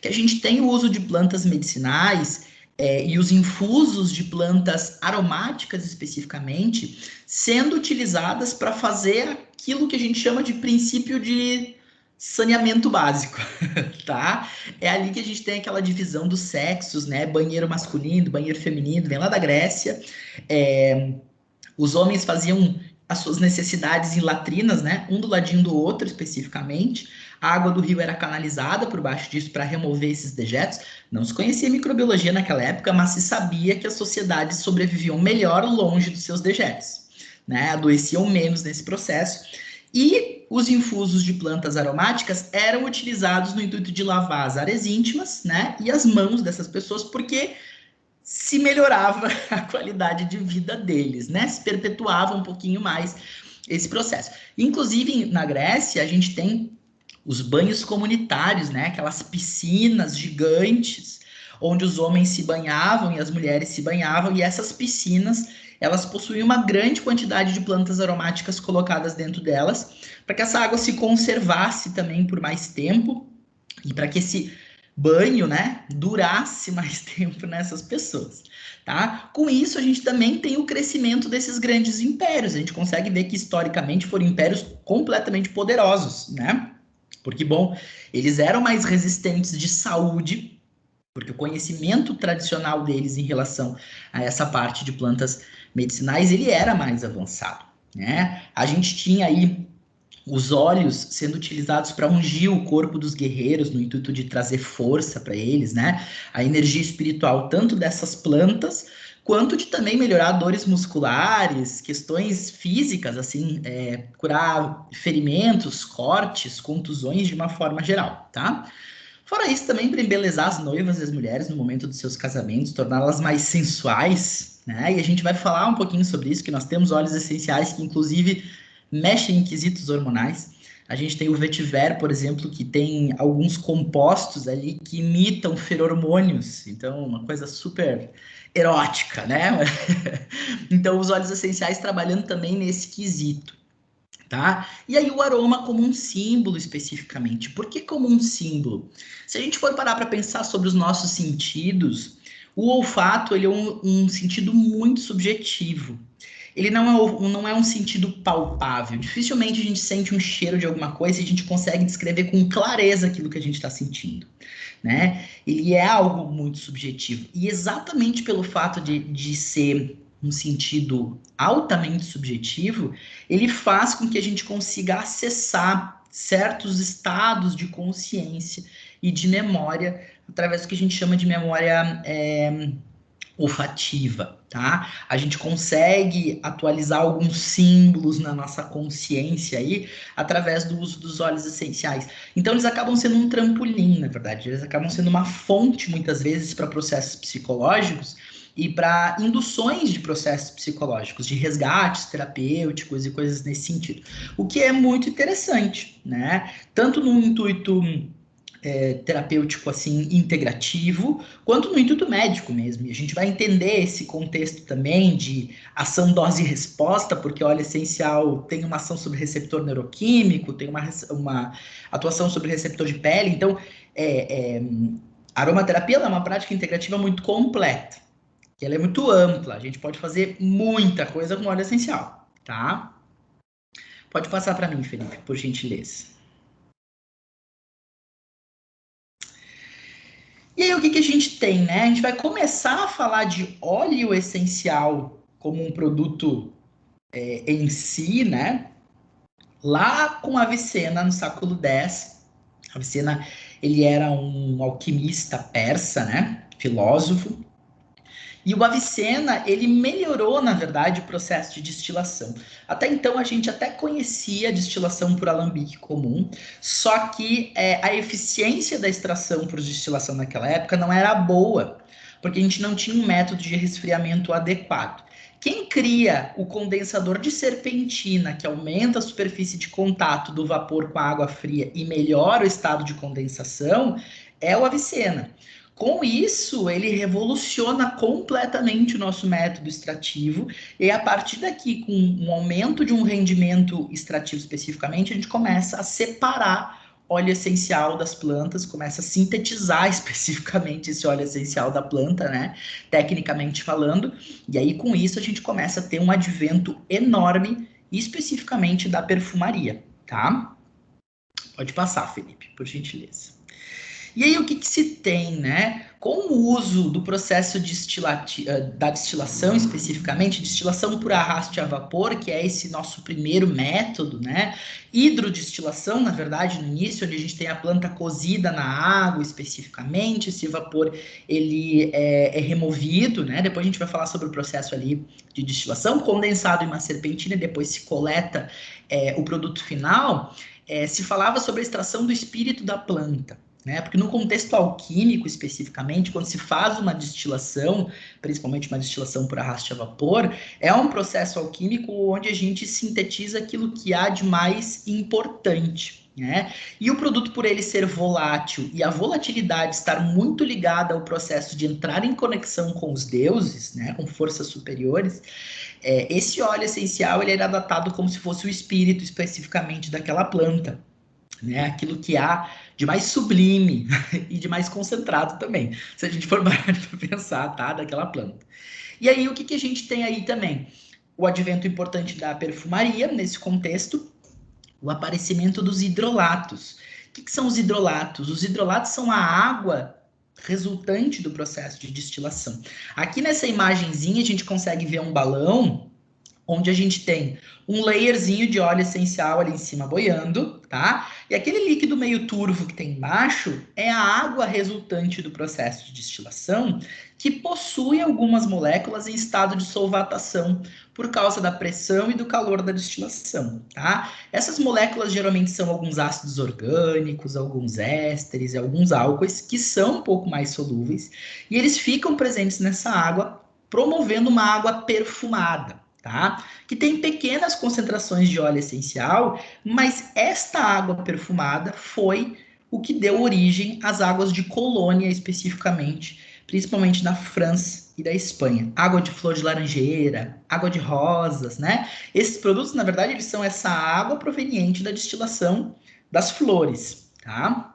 que a gente tem o uso de plantas medicinais e os infusos de plantas aromáticas especificamente sendo utilizadas para fazer aquilo que a gente chama de princípio de saneamento básico, tá? É ali que a gente tem aquela divisão dos sexos, né? Banheiro masculino, banheiro feminino, vem lá da Grécia. Os homens faziam as suas necessidades em latrinas, né? Um do ladinho do outro, especificamente. A água do rio era canalizada por baixo disso para remover esses dejetos. Não se conhecia microbiologia naquela época, mas se sabia que as sociedades sobreviviam melhor longe dos seus dejetos, né? Adoeciam menos nesse processo. E os infusos de plantas aromáticas eram utilizados no intuito de lavar as áreas íntimas, né? E as mãos dessas pessoas, porque se melhorava a qualidade de vida deles, né? Se perpetuava um pouquinho mais esse processo. Inclusive, na Grécia, a gente tem os banhos comunitários, né? Aquelas piscinas gigantes, onde os homens se banhavam e as mulheres se banhavam, e essas piscinas, elas possuíam uma grande quantidade de plantas aromáticas colocadas dentro delas, para que essa água se conservasse também por mais tempo, e para que esse banho, né, durasse mais tempo nessas pessoas, tá? Com isso, a gente também tem o crescimento desses grandes impérios. A gente consegue ver que, historicamente, foram impérios completamente poderosos, né? Porque, bom, eles eram mais resistentes de saúde, porque o conhecimento tradicional deles em relação a essa parte de plantas medicinais, ele era mais avançado, né? A gente tinha aí os óleos sendo utilizados para ungir o corpo dos guerreiros no intuito de trazer força para eles, né? A energia espiritual tanto dessas plantas quanto de também melhorar dores musculares, questões físicas, assim, curar ferimentos, cortes, contusões de uma forma geral, tá? Fora isso, também para embelezar as noivas e as mulheres no momento dos seus casamentos, torná-las mais sensuais, né? E a gente vai falar um pouquinho sobre isso, que nós temos óleos essenciais que, inclusive, mexem em quesitos hormonais. A gente tem o vetiver, por exemplo, que tem alguns compostos ali que imitam feromônios, então uma coisa super erótica, né? Então os óleos essenciais trabalhando também nesse quesito, tá? E aí o aroma como um símbolo especificamente. Por que como um símbolo? Se a gente for parar para pensar sobre os nossos sentidos, o olfato ele é um sentido muito subjetivo. Ele não é um sentido palpável. Dificilmente a gente sente um cheiro de alguma coisa e a gente consegue descrever com clareza aquilo que a gente está sentindo, né? Ele é algo muito subjetivo. E exatamente pelo fato de ser um sentido altamente subjetivo, ele faz com que a gente consiga acessar certos estados de consciência e de memória através do que a gente chama de memória olfativa, tá? A gente consegue atualizar alguns símbolos na nossa consciência aí através do uso dos óleos essenciais. Então eles acabam sendo um trampolim, na verdade, eles acabam sendo uma fonte muitas vezes para processos psicológicos e para induções de processos psicológicos, de resgates terapêuticos e coisas nesse sentido. O que é muito interessante, né? Tanto no intuito terapêutico assim integrativo, quanto no intuito médico mesmo. E a gente vai entender esse contexto também de ação dose e resposta, porque o óleo essencial tem uma ação sobre receptor neuroquímico, tem uma atuação sobre receptor de pele. Então, a aromaterapia é uma prática integrativa muito completa, que ela é muito ampla. A gente pode fazer muita coisa com óleo essencial, tá? Pode passar para mim, Felipe, por gentileza. E aí, o que que a gente tem, né? A gente vai começar a falar de óleo essencial como um produto em si, né? Lá com Avicena, no século X. Avicena, ele era um alquimista persa, né? Filósofo. E o Avicena, ele melhorou, na verdade, o processo de destilação. Até então, a gente até conhecia a destilação por alambique comum, só que a eficiência da extração por destilação naquela época não era boa, porque a gente não tinha um método de resfriamento adequado. Quem cria o condensador de serpentina, que aumenta a superfície de contato do vapor com a água fria e melhora o estado de condensação, é o Avicena. Com isso, ele revoluciona completamente o nosso método extrativo, e a partir daqui, com um aumento de um rendimento extrativo especificamente, a gente começa a separar óleo essencial das plantas, começa a sintetizar especificamente esse óleo essencial da planta, né? Tecnicamente falando. E aí, com isso, a gente começa a ter um advento enorme, especificamente da perfumaria, tá? Pode passar, Felipe, por gentileza. E aí, o que que se tem, né? Com o uso do processo da destilação, especificamente, destilação por arraste a vapor, que é esse nosso primeiro método, né? Hidrodestilação, na verdade, no início, onde a gente tem a planta cozida na água, especificamente, esse vapor, ele é removido, né? Depois a gente vai falar sobre o processo ali de destilação, condensado em uma serpentina, e depois se coleta o produto final. Se falava sobre a extração do espírito da planta, né? Porque no contexto alquímico, especificamente, quando se faz uma destilação, principalmente uma destilação por arraste a vapor, é um processo alquímico onde a gente sintetiza aquilo que há de mais importante, né? E o produto, por ele ser volátil e a volatilidade estar muito ligada ao processo de entrar em conexão com os deuses, né? Com forças superiores, esse óleo essencial ele era datado como se fosse o espírito especificamente daquela planta, né? Aquilo que há de mais sublime e de mais concentrado também, se a gente for parar para pensar, tá? Daquela planta. E aí, o que que a gente tem aí também? O advento importante da perfumaria nesse contexto, o aparecimento dos hidrolatos. O que que são os hidrolatos? Os hidrolatos são a água resultante do processo de destilação. Aqui nessa imagenzinha a gente consegue ver um balão onde a gente tem um layerzinho de óleo essencial ali em cima boiando, tá? E aquele líquido meio turvo que tem embaixo é a água resultante do processo de destilação, que possui algumas moléculas em estado de solvatação por causa da pressão e do calor da destilação, tá? Essas moléculas geralmente são alguns ácidos orgânicos, alguns ésteres e alguns álcoois que são um pouco mais solúveis e eles ficam presentes nessa água, promovendo uma água perfumada, tá? Que tem pequenas concentrações de óleo essencial, mas esta água perfumada foi o que deu origem às águas de colônia especificamente, principalmente na França e da Espanha. Água de flor de laranjeira, água de rosas, né? Esses produtos, na verdade, eles são essa água proveniente da destilação das flores, tá?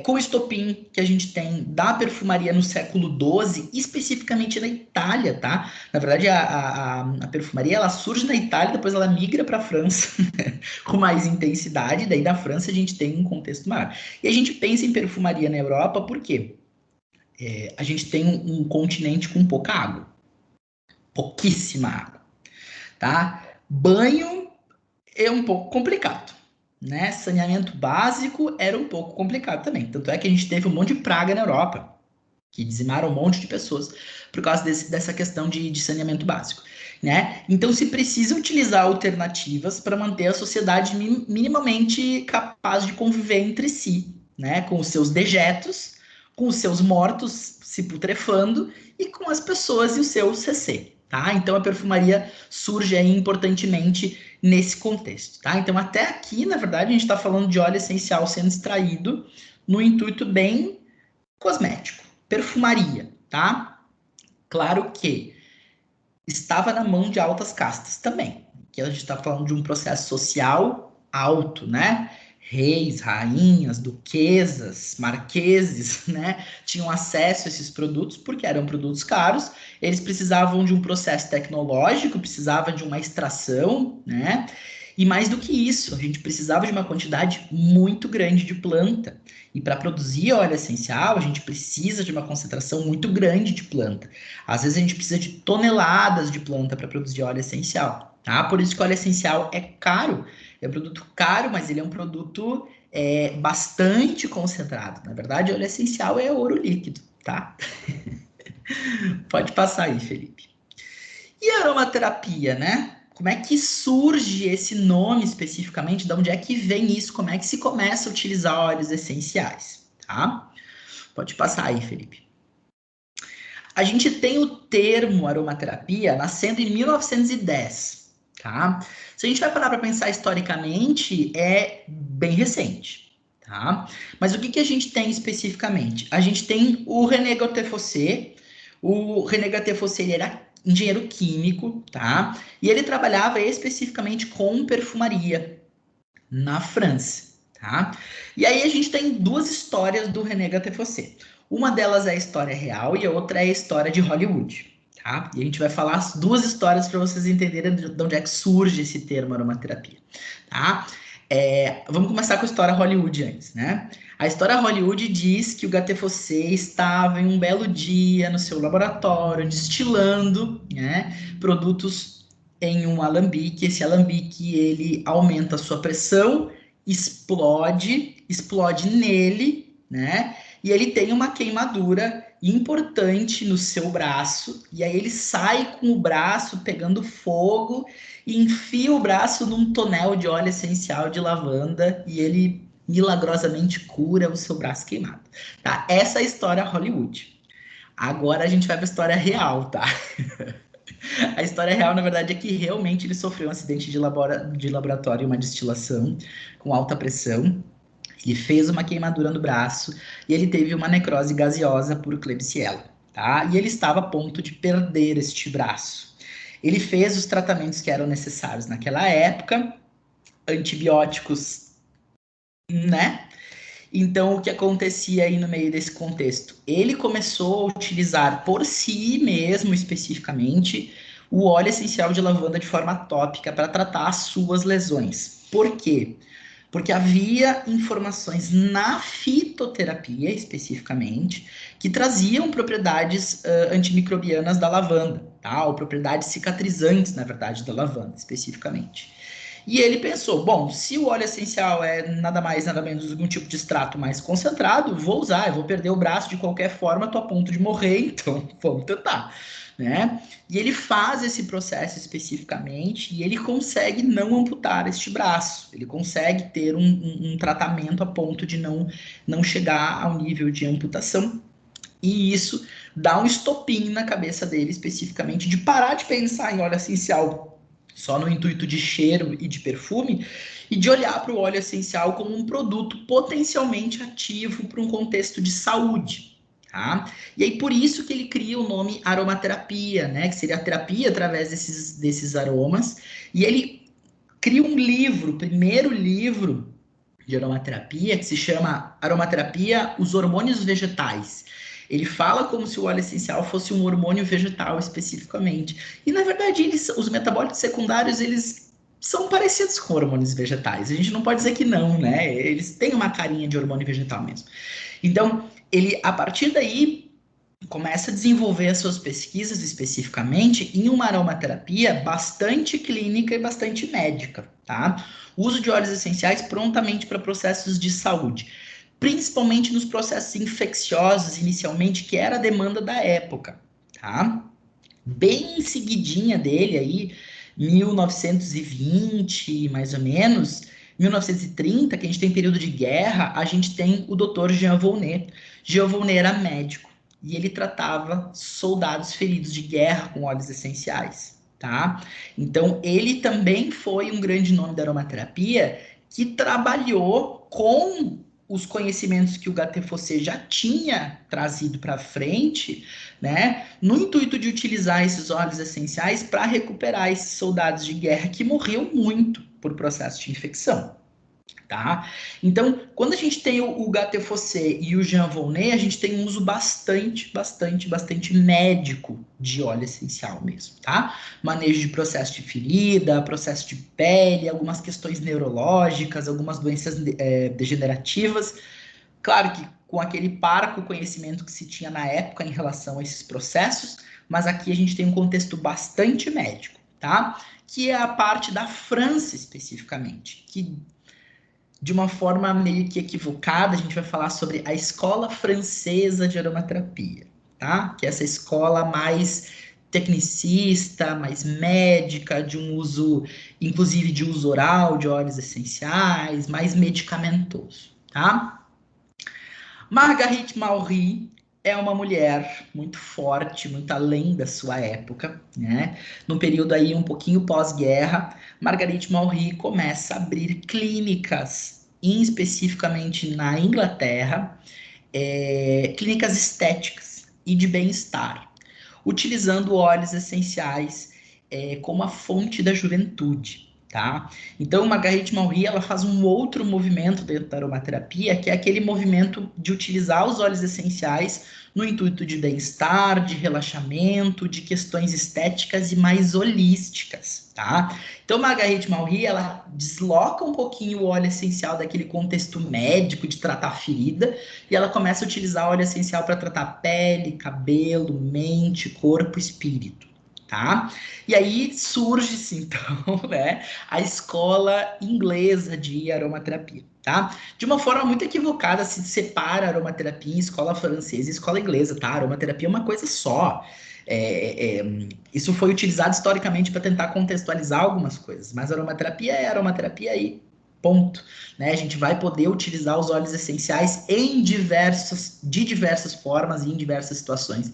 Com o estopim que a gente tem da perfumaria no século XII, especificamente na Itália, tá? Na verdade, a perfumaria ela surge na Itália, depois ela migra para a França com mais intensidade, daí da França a gente tem um contexto maior. E a gente pensa em perfumaria na Europa, por quê? A gente tem um continente com pouca água, pouquíssima água, tá? Banho é um pouco complicado, né? Saneamento básico era um pouco complicado também. Tanto é que a gente teve um monte de praga na Europa, que dizimaram um monte de pessoas por causa dessa questão de saneamento básico, né? Então se precisa utilizar alternativas para manter a sociedade minimamente capaz de conviver entre si, né? Com os seus dejetos, com os seus mortos se putrefando e com as pessoas e o seu CC, tá? Então a perfumaria surge aí importantemente nesse contexto, tá? Então até aqui, na verdade, a gente está falando de óleo essencial sendo extraído no intuito bem cosmético, perfumaria, tá? Claro que estava na mão de altas castas também, que a gente está falando de um processo social alto, né? Reis, rainhas, duquesas, marqueses, né? Tinham acesso a esses produtos porque eram produtos caros, eles precisavam de um processo tecnológico, precisava de uma extração, né? E mais do que isso, a gente precisava de uma quantidade muito grande de planta. E para produzir óleo essencial, a gente precisa de uma concentração muito grande de planta. Às vezes a gente precisa de toneladas de planta para produzir óleo essencial, tá? Por isso que o óleo essencial é caro. É um produto caro, mas ele é um produto bastante concentrado. Na verdade, óleo essencial é ouro líquido, tá? Pode passar aí, Felipe. E a aromaterapia, né? Como é que surge esse nome especificamente? De onde é que vem isso? Como é que se começa a utilizar óleos essenciais, tá? Pode passar aí, Felipe. A gente tem o termo aromaterapia nascendo em 1910, tá? Se a gente vai parar para pensar historicamente, é bem recente, tá? Mas o que que a gente tem especificamente? A gente tem o René Gattefossé. O René Gattefossé ele era engenheiro químico, tá? E ele trabalhava especificamente com perfumaria na França. tá? E aí a gente tem duas histórias do René Gattefossé. Uma delas é a história real e a outra é a história de Hollywood, tá? E a gente vai falar as duas histórias para vocês entenderem de onde é que surge esse termo aromaterapia, tá? Vamos começar com a história Hollywood antes, né? A história Hollywood diz que o Gattefossé estava em um belo dia no seu laboratório destilando, né, produtos em um alambique. Esse alambique ele aumenta a sua pressão, explode nele, né? E ele tem uma queimadura importante no seu braço, e aí ele sai com o braço pegando fogo e enfia o braço num tonel de óleo essencial de lavanda e ele milagrosamente cura o seu braço queimado, tá? Essa é a história Hollywood. Agora a gente vai para a história real, tá? A história real, na verdade, é que realmente ele sofreu um acidente de laboratório, uma destilação com alta pressão. Ele fez uma queimadura no braço e ele teve uma necrose gaseosa por Klebsiella, tá? E ele estava a ponto de perder este braço. Ele fez os tratamentos que eram necessários naquela época, antibióticos, né? Então, o que acontecia aí no meio desse contexto? Ele começou a utilizar por si mesmo, especificamente, o óleo essencial de lavanda de forma tópica para tratar as suas lesões. Por quê? Porque havia informações na fitoterapia, especificamente, que traziam propriedades antimicrobianas da lavanda, tá? Ou propriedades cicatrizantes, na verdade, da lavanda, especificamente. E ele pensou, bom, se o óleo essencial é nada mais, nada menos do que um tipo de extrato mais concentrado, vou usar, eu vou perder o braço de qualquer forma, tô a ponto de morrer, então vamos tentar, né? E ele faz esse processo especificamente e ele consegue não amputar este braço, ele consegue ter um tratamento a ponto de não chegar ao nível de amputação. E isso dá um estopim na cabeça dele, especificamente, de parar de pensar em óleo essencial só no intuito de cheiro e de perfume, e de olhar para o óleo essencial como um produto potencialmente ativo para um contexto de saúde. Tá? E aí, por isso que ele cria o nome aromaterapia, né? Que seria a terapia através desses aromas. E ele cria um livro, o primeiro livro de aromaterapia, que se chama Aromaterapia, os Hormônios Vegetais. Ele fala como se o óleo essencial fosse um hormônio vegetal especificamente. E na verdade, os metabólitos secundários, eles são parecidos com hormônios vegetais. A gente não pode dizer que não, né? Eles têm uma carinha de hormônio vegetal mesmo. Então, ele a partir daí começa a desenvolver as suas pesquisas especificamente em uma aromaterapia bastante clínica e bastante médica, tá? O uso de óleos essenciais prontamente para processos de saúde, principalmente nos processos infecciosos inicialmente, que era a demanda da época, tá? Bem em seguidinha dele aí, 1920, mais ou menos, 1930, que a gente tem período de guerra, a gente tem o Dr. Jean Volney. Jean Volney era médico e ele tratava soldados feridos de guerra com óleos essenciais, tá? Então, ele também foi um grande nome da aromaterapia que trabalhou com os conhecimentos que o Gattefossé já tinha trazido para frente, né, no intuito de utilizar esses óleos essenciais para recuperar esses soldados de guerra que morriam muito por processo de infecção. Tá? Então, quando a gente tem o Gattefossé e o Jean Volney, a gente tem um uso bastante médico de óleo essencial mesmo, tá? Manejo de processo de ferida, processo de pele, algumas questões neurológicas, algumas doenças degenerativas. Claro que com aquele parco conhecimento que se tinha na época em relação a esses processos, mas aqui a gente tem um contexto bastante médico, tá? Que é a parte da França especificamente, que de uma forma meio que equivocada, a gente vai falar sobre a escola francesa de aromaterapia, tá? Que é essa escola mais tecnicista, mais médica, de um uso, inclusive de uso oral de óleos essenciais, mais medicamentoso, tá? Marguerite Maury é uma mulher muito forte, muito além da sua época, né? Num período aí um pouquinho pós-guerra, Marguerite Maury começa a abrir clínicas, especificamente na Inglaterra, clínicas estéticas e de bem-estar, utilizando óleos essenciais como a fonte da juventude. tá? Então, Marguerite Maury, ela faz um outro movimento dentro da aromaterapia, que é aquele movimento de utilizar os óleos essenciais no intuito de bem-estar, de relaxamento, de questões estéticas e mais holísticas, tá? Então, Marguerite Maury, ela desloca um pouquinho o óleo essencial daquele contexto médico de tratar ferida e ela começa a utilizar óleo essencial para tratar pele, cabelo, mente, corpo, espírito, tá? E aí surge-se, então, né, a escola inglesa de aromaterapia, tá? De uma forma muito equivocada, se separa a aromaterapia em escola francesa e escola inglesa, tá? A aromaterapia é uma coisa só. Isso foi utilizado historicamente para tentar contextualizar algumas coisas, mas aromaterapia é aromaterapia aí, ponto. Né? A gente vai poder utilizar os óleos essenciais de diversas formas e em diversas situações.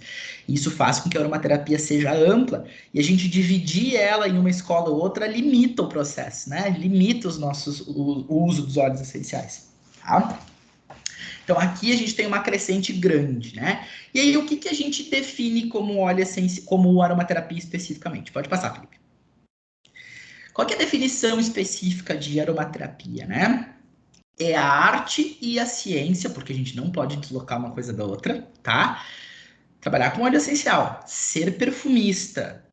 Isso faz com que a aromaterapia seja ampla e a gente dividir ela em uma escola ou outra limita o processo, né? Limita o uso dos óleos essenciais, tá? Então aqui a gente tem uma crescente grande, né? E aí o que, que a gente define como óleo essencial, como aromaterapia especificamente? Pode passar, Felipe. Qual que é a definição específica de aromaterapia, né? É a arte e a ciência, porque a gente não pode deslocar uma coisa da outra, tá? Trabalhar com óleo essencial, ser perfumista,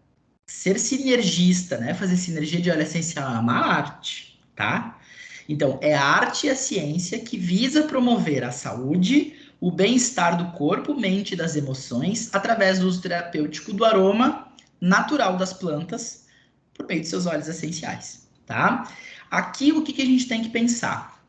ser sinergista, né? Fazer sinergia de óleo essencial é uma arte, tá? Então, é a arte e a ciência que visa promover a saúde, o bem-estar do corpo, mente e das emoções através do uso terapêutico do aroma natural das plantas por meio de seus óleos essenciais, tá? Aqui, o que, que a gente tem que pensar?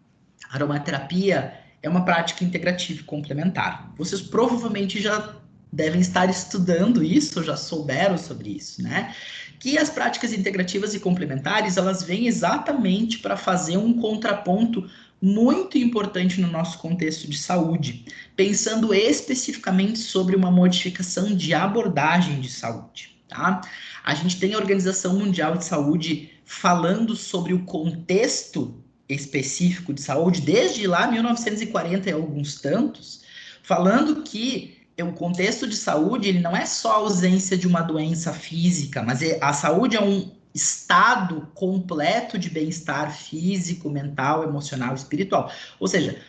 A aromaterapia é uma prática integrativa e complementar. Vocês provavelmente já devem estar estudando isso, já souberam sobre isso, né? Que as práticas integrativas e complementares, elas vêm exatamente para fazer um contraponto muito importante no nosso contexto de saúde, pensando especificamente sobre uma modificação de abordagem de saúde, tá? A gente tem a Organização Mundial de Saúde falando sobre o contexto específico de saúde, desde lá 1940 e alguns tantos, falando que o contexto de saúde ele não é só a ausência de uma doença física, mas a saúde é um estado completo de bem-estar físico, mental, emocional, espiritual. Ou seja,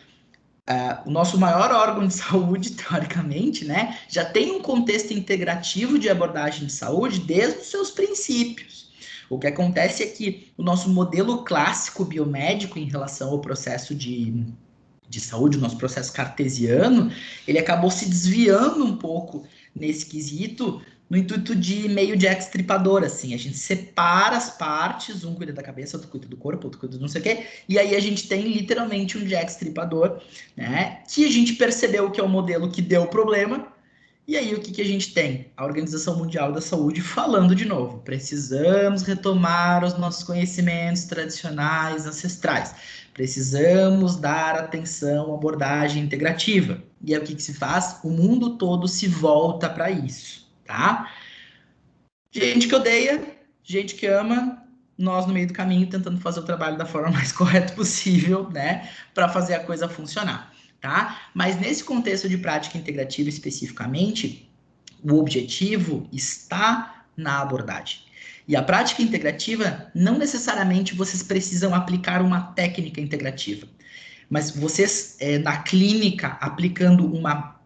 o nosso maior órgão de saúde, teoricamente, né, já tem um contexto integrativo de abordagem de saúde desde os seus princípios. O que acontece é que o nosso modelo clássico biomédico em relação ao processo de saúde, o nosso processo cartesiano, ele acabou se desviando um pouco nesse quesito, no intuito de meio de ex-tripador, assim, a gente separa as partes, um cuida da cabeça, outro cuida do corpo, outro cuida do não sei o quê, e aí a gente tem literalmente um ex-tripador, né, que a gente percebeu que é o modelo que deu problema, e aí o que, que a gente tem? A Organização Mundial da Saúde falando de novo, precisamos retomar os nossos conhecimentos tradicionais, ancestrais, precisamos dar atenção à abordagem integrativa. E aí o que, que se faz? O mundo todo se volta para isso, tá? Gente que odeia, gente que ama, nós no meio do caminho tentando fazer o trabalho da forma mais correta possível, né, para fazer a coisa funcionar, tá? Mas nesse contexto de prática integrativa especificamente, o objetivo está na abordagem. E a prática integrativa, não necessariamente vocês precisam aplicar uma técnica integrativa, mas vocês, na clínica, aplicando uma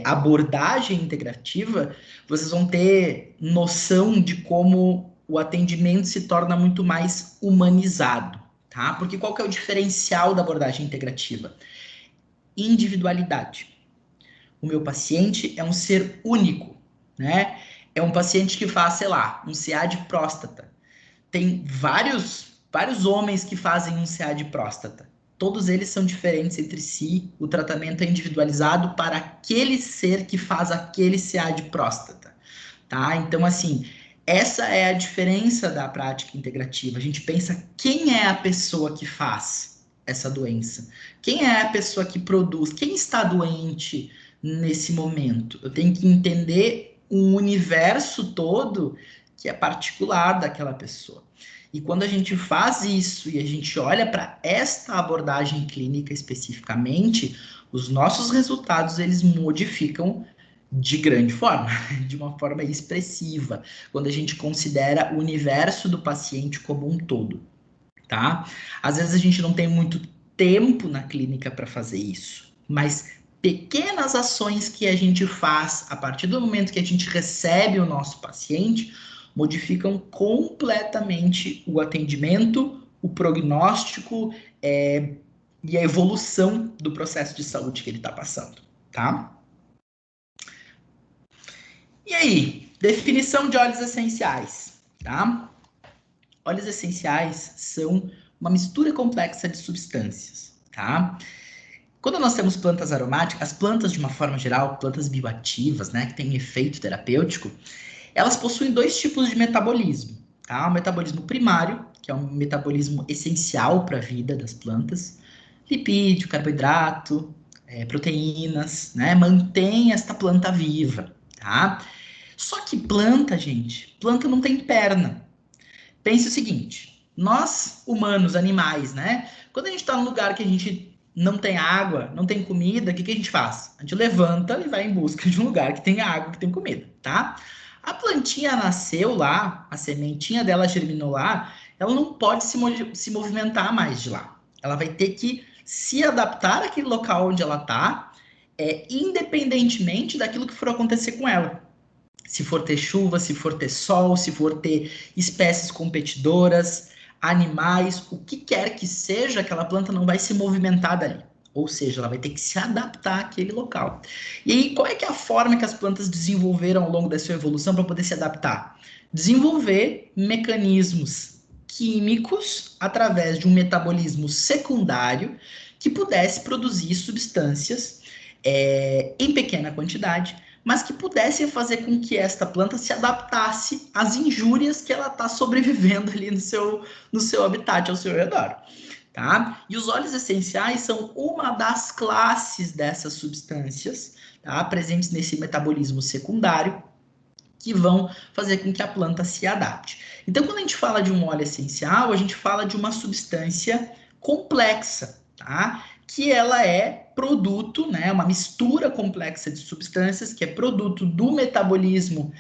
abordagem integrativa, vocês vão ter noção de como o atendimento se torna muito mais humanizado, tá? Porque qual que é o diferencial da abordagem integrativa? Individualidade. O meu paciente é um ser único, né? É um paciente que faz, sei lá, um CA de próstata. Tem vários homens que fazem um CA de próstata. Todos eles são diferentes entre si. O tratamento é individualizado para aquele ser que faz aquele CA de próstata, tá? Então, assim, essa é a diferença da prática integrativa. A gente pensa quem é a pessoa que faz essa doença, quem é a pessoa que produz, quem está doente nesse momento. Eu tenho que entender um universo todo que é particular daquela pessoa. E quando a gente faz isso e a gente olha para esta abordagem clínica especificamente, os nossos resultados eles modificam de grande forma, de uma forma expressiva, quando a gente considera o universo do paciente como um todo, tá? Às vezes a gente não tem muito tempo na clínica para fazer isso, mas pequenas ações que a gente faz a partir do momento que a gente recebe o nosso paciente modificam completamente o atendimento, o prognóstico, e a evolução do processo de saúde que ele está passando, tá? E aí, definição de óleos essenciais, tá? Óleos essenciais são uma mistura complexa de substâncias, tá? Quando nós temos plantas aromáticas, as plantas de uma forma geral, plantas bioativas, né, que têm efeito terapêutico, elas possuem dois tipos de metabolismo, tá? O metabolismo primário, que é um metabolismo essencial para a vida das plantas, lipídio, carboidrato, proteínas, né? Mantém esta planta viva, tá? Só que planta, gente, planta não tem perna. Pense o seguinte, nós, humanos, animais, né? Quando a gente está num lugar que a gente não tem água, não tem comida, o que a gente faz? A gente levanta e vai em busca de um lugar que tem água, que tem comida, tá? A plantinha nasceu lá, a sementinha dela germinou lá, ela não pode se movimentar mais de lá. Ela vai ter que se adaptar àquele local onde ela está, independentemente daquilo que for acontecer com ela. Se for ter chuva, se for ter sol, se for ter espécies competidoras, animais, o que quer que seja, aquela planta não vai se movimentar dali. Ou seja, ela vai ter que se adaptar àquele local. E aí, qual é que é a forma que as plantas desenvolveram ao longo da sua evolução para poder se adaptar? Desenvolver mecanismos químicos através de um metabolismo secundário que pudesse produzir substâncias em pequena quantidade, mas que pudessem fazer com que esta planta se adaptasse às injúrias que ela está sobrevivendo ali no seu habitat, ao seu redor. Tá? E os óleos essenciais são uma das classes dessas substâncias, tá? Presentes nesse metabolismo secundário, que vão fazer com que a planta se adapte. Então, quando a gente fala de um óleo essencial, a gente fala de uma substância complexa, tá? Que ela é produto, né? Uma mistura complexa de substâncias que é produto do metabolismo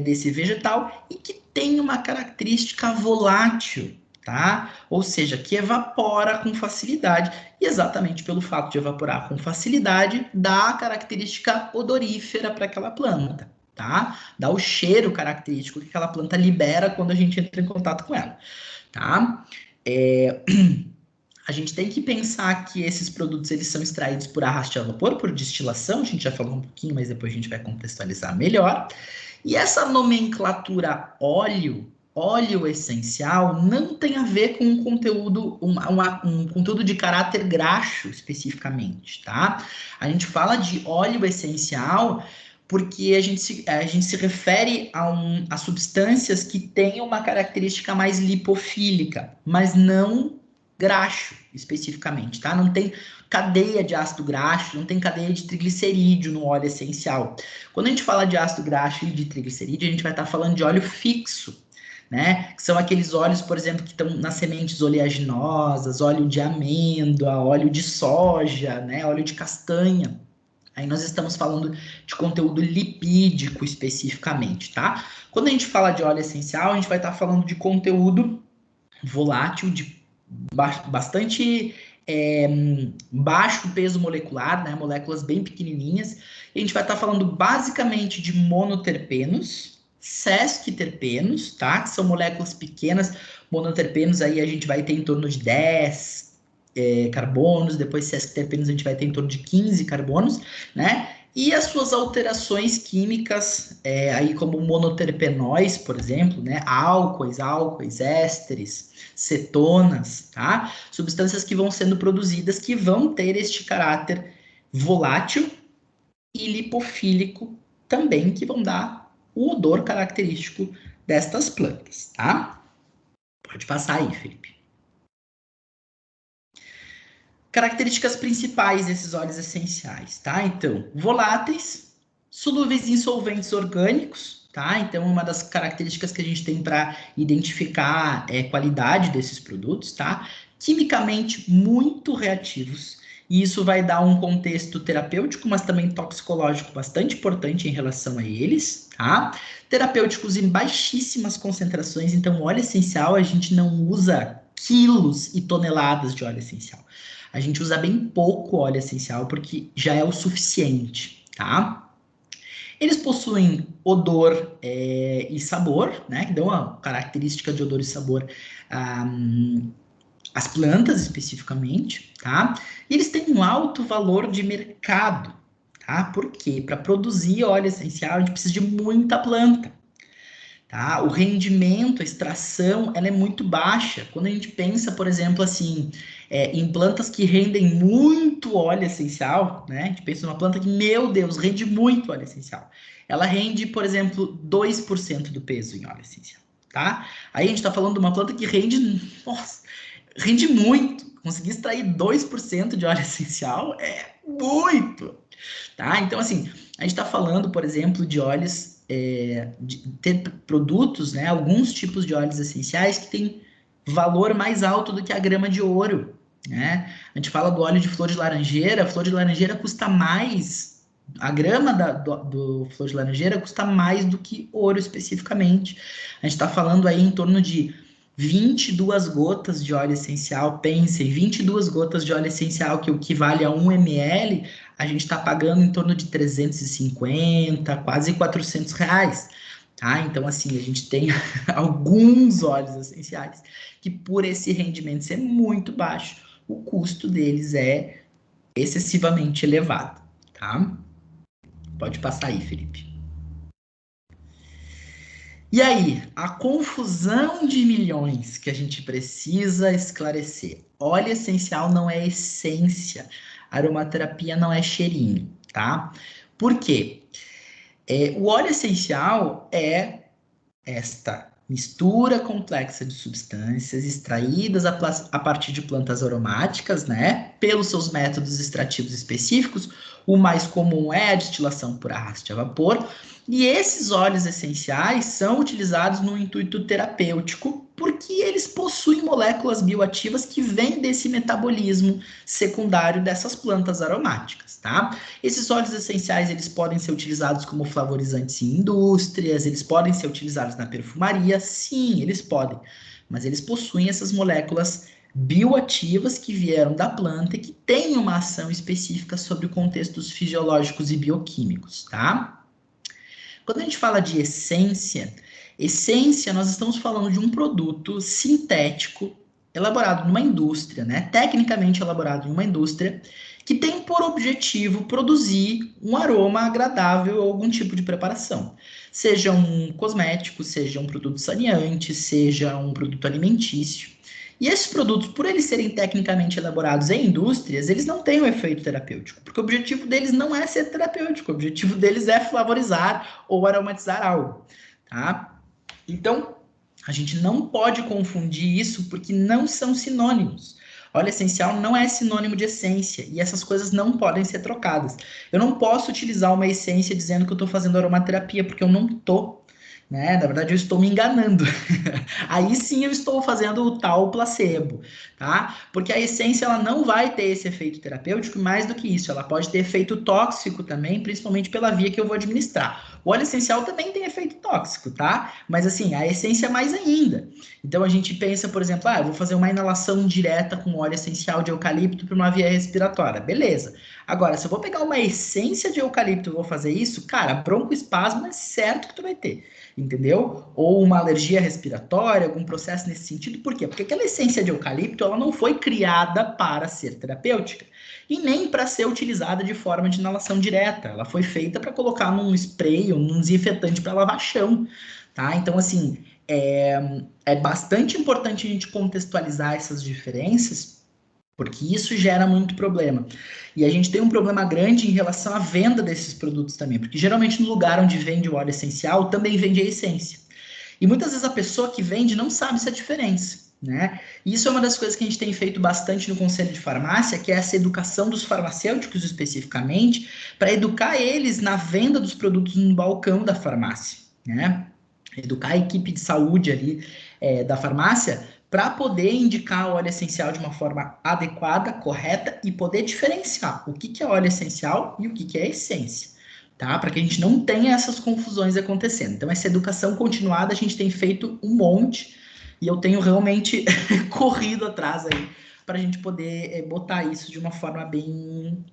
desse vegetal e que tem uma característica volátil, tá? Ou seja, que evapora com facilidade e exatamente pelo fato de evaporar com facilidade dá a característica odorífera para aquela planta. Tá? Dá o cheiro característico que aquela planta libera quando a gente entra em contato com ela, tá? A gente tem que pensar que esses produtos eles são extraídos por arraste a vapor, por destilação, a gente já falou um pouquinho, mas depois a gente vai contextualizar melhor. E essa nomenclatura óleo essencial, não tem a ver com um conteúdo, um conteúdo de caráter graxo especificamente, tá? A gente fala de óleo essencial porque a gente se refere a substâncias que têm uma característica mais lipofílica, mas não graxo, especificamente, tá? Não tem cadeia de ácido graxo, não tem cadeia de triglicerídeo no óleo essencial. Quando a gente fala de ácido graxo e de triglicerídeo, a gente vai estar falando de óleo fixo, né? Que são aqueles óleos, por exemplo, que estão nas sementes oleaginosas, óleo de amêndoa, óleo de soja, né? Óleo de castanha. Aí nós estamos falando de conteúdo lipídico especificamente, tá? Quando a gente fala de óleo essencial, a gente vai estar falando de conteúdo volátil, de bastante baixo peso molecular, né? Moléculas bem pequenininhas. E a gente vai estar falando basicamente de monoterpenos, sesquiterpenos, tá? Que são moléculas pequenas. Monoterpenos aí a gente vai ter em torno de 10 carbonos, depois sesquiterpenos a gente vai ter em torno de 15 carbonos, né? E as suas alterações químicas, aí como monoterpenóis, por exemplo, né? Álcoois, ésteres, cetonas, tá? Substâncias que vão sendo produzidas que vão ter este caráter volátil e lipofílico também, que vão dar o odor característico destas plantas, tá? Pode passar aí, Felipe. Características principais desses óleos essenciais, tá? Então, voláteis, solúveis em solventes orgânicos, tá? Então, uma das características que a gente tem para identificar a qualidade desses produtos, tá? Quimicamente muito reativos, e isso vai dar um contexto terapêutico, mas também toxicológico bastante importante em relação a eles, tá? Terapêuticos em baixíssimas concentrações, então óleo essencial a gente não usa quilos e toneladas de óleo essencial. A gente usa bem pouco óleo essencial porque já é o suficiente, tá? Eles possuem odor e sabor, né? Que dão a característica de odor e sabor às plantas especificamente, tá? E eles têm um alto valor de mercado, tá? Por quê? Para produzir óleo essencial, a gente precisa de muita planta. Tá? O rendimento, a extração, ela é muito baixa. Quando a gente pensa, por exemplo, assim, em plantas que rendem muito óleo essencial, né? A gente pensa numa planta que, meu Deus, rende muito óleo essencial. Ela rende, por exemplo, 2% do peso em óleo essencial, tá? Aí a gente está falando de uma planta que rende, nossa, rende muito. Conseguir extrair 2% de óleo essencial é muito, tá? Então, assim, a gente está falando, por exemplo, de óleos, de ter produtos, né? Alguns tipos de óleos essenciais que têm valor mais alto do que a grama de ouro, né? A gente fala do óleo de flor de laranjeira custa mais, a grama do flor de laranjeira custa mais do que ouro especificamente. A gente está falando aí em torno de 22 gotas de óleo essencial, pensem, 22 gotas de óleo essencial, que equivale a 1 ml, a gente está pagando em torno de 350, quase 400 reais. Tá? Então, assim, a gente tem alguns óleos essenciais que, por esse rendimento ser muito baixo, o custo deles é excessivamente elevado. Tá? Pode passar aí, Felipe. E aí, a confusão de milhões que a gente precisa esclarecer. Óleo essencial não é essência, aromaterapia não é cheirinho, tá? Por quê? O óleo essencial é esta mistura complexa de substâncias extraídas a partir de plantas aromáticas, né? Pelos seus métodos extrativos específicos. O mais comum é a destilação por arraste a vapor. E esses óleos essenciais são utilizados no intuito terapêutico porque eles possuem moléculas bioativas que vêm desse metabolismo secundário dessas plantas aromáticas, tá? Esses óleos essenciais, eles podem ser utilizados como flavorizantes em indústrias, eles podem ser utilizados na perfumaria, sim, eles podem, mas eles possuem essas moléculas bioativas que vieram da planta e que têm uma ação específica sobre contextos fisiológicos e bioquímicos, tá? Quando a gente fala de essência, nós estamos falando de um produto sintético elaborado numa indústria, né? Tecnicamente elaborado em uma indústria, que tem por objetivo produzir um aroma agradável a algum tipo de preparação. Seja um cosmético, seja um produto saneante, seja um produto alimentício. E esses produtos, por eles serem tecnicamente elaborados em indústrias, eles não têm um efeito terapêutico, porque o objetivo deles não é ser terapêutico, o objetivo deles é flavorizar ou aromatizar algo, tá? Então, a gente não pode confundir isso porque não são sinônimos. Óleo essencial não é sinônimo de essência e essas coisas não podem ser trocadas. Eu não posso utilizar uma essência dizendo que eu estou fazendo aromaterapia, porque eu não estou. Né? Na verdade, eu estou me enganando. Aí sim eu estou fazendo o tal placebo, tá? Porque a essência ela não vai ter esse efeito terapêutico, mais do que isso, ela pode ter efeito tóxico também, principalmente pela via que eu vou administrar. O óleo essencial também tem efeito tóxico, tá? Mas assim, a essência mais ainda. Então a gente pensa, por exemplo, eu vou fazer uma inalação direta com óleo essencial de eucalipto para uma via respiratória. Beleza. Agora, se eu vou pegar uma essência de eucalipto e vou fazer isso, cara, broncoespasmo é certo que tu vai ter. Entendeu? Ou uma alergia respiratória, algum processo nesse sentido. Por quê? Porque aquela essência de eucalipto, ela não foi criada para ser terapêutica e nem para ser utilizada de forma de inalação direta. Ela foi feita para colocar num spray ou num desinfetante para lavar chão, tá? Então, assim, é bastante importante a gente contextualizar essas diferenças, porque isso gera muito problema. E a gente tem um problema grande em relação à venda desses produtos também, porque geralmente no lugar onde vende o óleo essencial também vende a essência. E muitas vezes a pessoa que vende não sabe essa diferença, né? E isso é uma das coisas que a gente tem feito bastante no Conselho de Farmácia, que é essa educação dos farmacêuticos especificamente, para educar eles na venda dos produtos no balcão da farmácia, né? Educar a equipe de saúde ali da farmácia para poder indicar o óleo essencial de uma forma adequada, correta e poder diferenciar o que é óleo essencial e o que é essência, tá? Para que a gente não tenha essas confusões acontecendo. Então, essa educação continuada a gente tem feito um monte, e eu tenho realmente corrido atrás aí para a gente poder botar isso de uma forma bem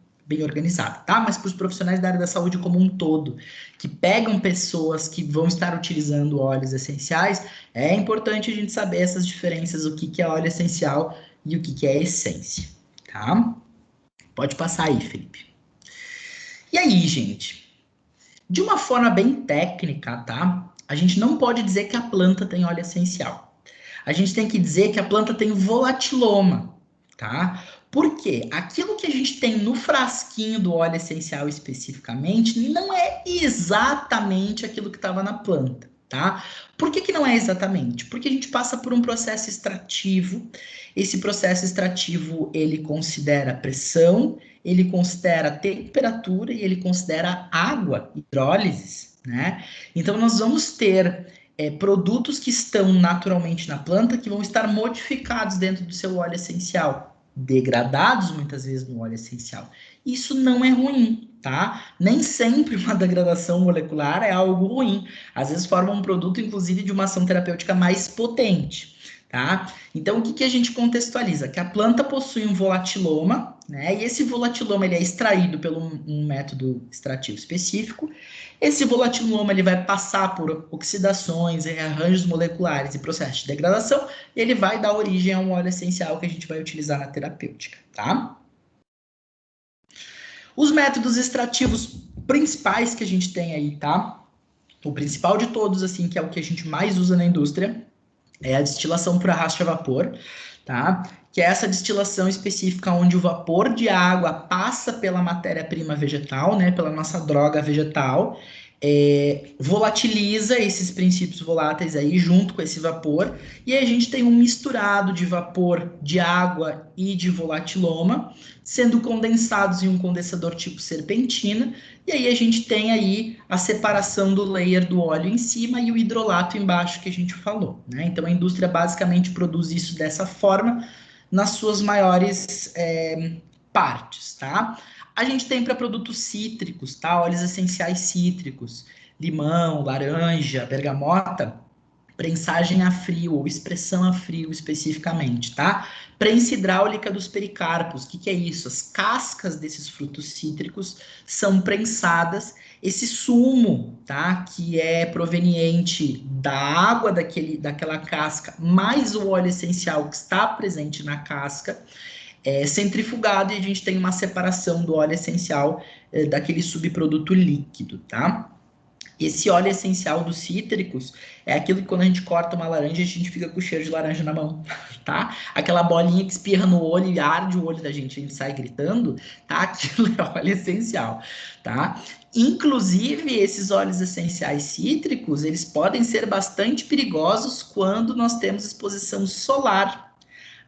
organizada, tá? Mas para os profissionais da área da saúde como um todo, que pegam pessoas que vão estar utilizando óleos essenciais, é importante a gente saber essas diferenças, o que que é óleo essencial e o que que é essência, tá? Pode passar aí, Felipe. E aí, gente? De uma forma bem técnica, tá? A gente não pode dizer que a planta tem óleo essencial. A gente tem que dizer que a planta tem volatiloma, tá? Por quê? Aquilo que a gente tem no frasquinho do óleo essencial especificamente não é exatamente aquilo que estava na planta, tá? Por que que não é exatamente? Porque a gente passa por um processo extrativo. Esse processo extrativo, ele considera pressão, ele considera temperatura e ele considera água, hidrólises, né? Então, nós vamos ter produtos que estão naturalmente na planta que vão estar modificados dentro do seu óleo essencial, degradados muitas vezes no óleo essencial. Isso não é ruim, tá? Nem sempre uma degradação molecular é algo ruim. Às vezes forma um produto, inclusive, de uma ação terapêutica mais potente, tá? Então, o que que a gente contextualiza? Que a planta possui um volatiloma, né? E esse volatiloma ele é extraído por um método extrativo específico. Esse volatiloma ele vai passar por oxidações, rearranjos moleculares e processos de degradação, e ele vai dar origem a um óleo essencial que a gente vai utilizar na terapêutica, tá? Os métodos extrativos principais que a gente tem aí, tá? O principal de todos, assim, que é o que a gente mais usa na indústria, é a destilação por arrasto a vapor, tá? Que é essa destilação específica onde o vapor de água passa pela matéria-prima vegetal, né? Pela nossa droga vegetal, volatiliza esses princípios voláteis aí junto com esse vapor, e aí a gente tem um misturado de vapor de água e de volatiloma, sendo condensados em um condensador tipo serpentina, e aí a gente tem aí a separação do layer do óleo em cima e o hidrolato embaixo que a gente falou, né? Então a indústria basicamente produz isso dessa forma nas suas maiores partes, tá? A gente tem para produtos cítricos, tá? Óleos essenciais cítricos, limão, laranja, bergamota, prensagem a frio ou expressão a frio especificamente, tá? Prensa hidráulica dos pericarpos, o que que é isso? As cascas desses frutos cítricos são prensadas. Esse sumo, tá? Que é proveniente da água daquela casca, mais o óleo essencial que está presente na casca, é centrifugado e a gente tem uma separação do óleo essencial daquele subproduto líquido, tá? Esse óleo essencial dos cítricos é aquilo que quando a gente corta uma laranja, a gente fica com o cheiro de laranja na mão, tá? Aquela bolinha que espirra no olho e arde o olho da gente, a gente sai gritando, tá? Aquilo é óleo essencial, tá? Inclusive, esses óleos essenciais cítricos, eles podem ser bastante perigosos quando nós temos exposição solar.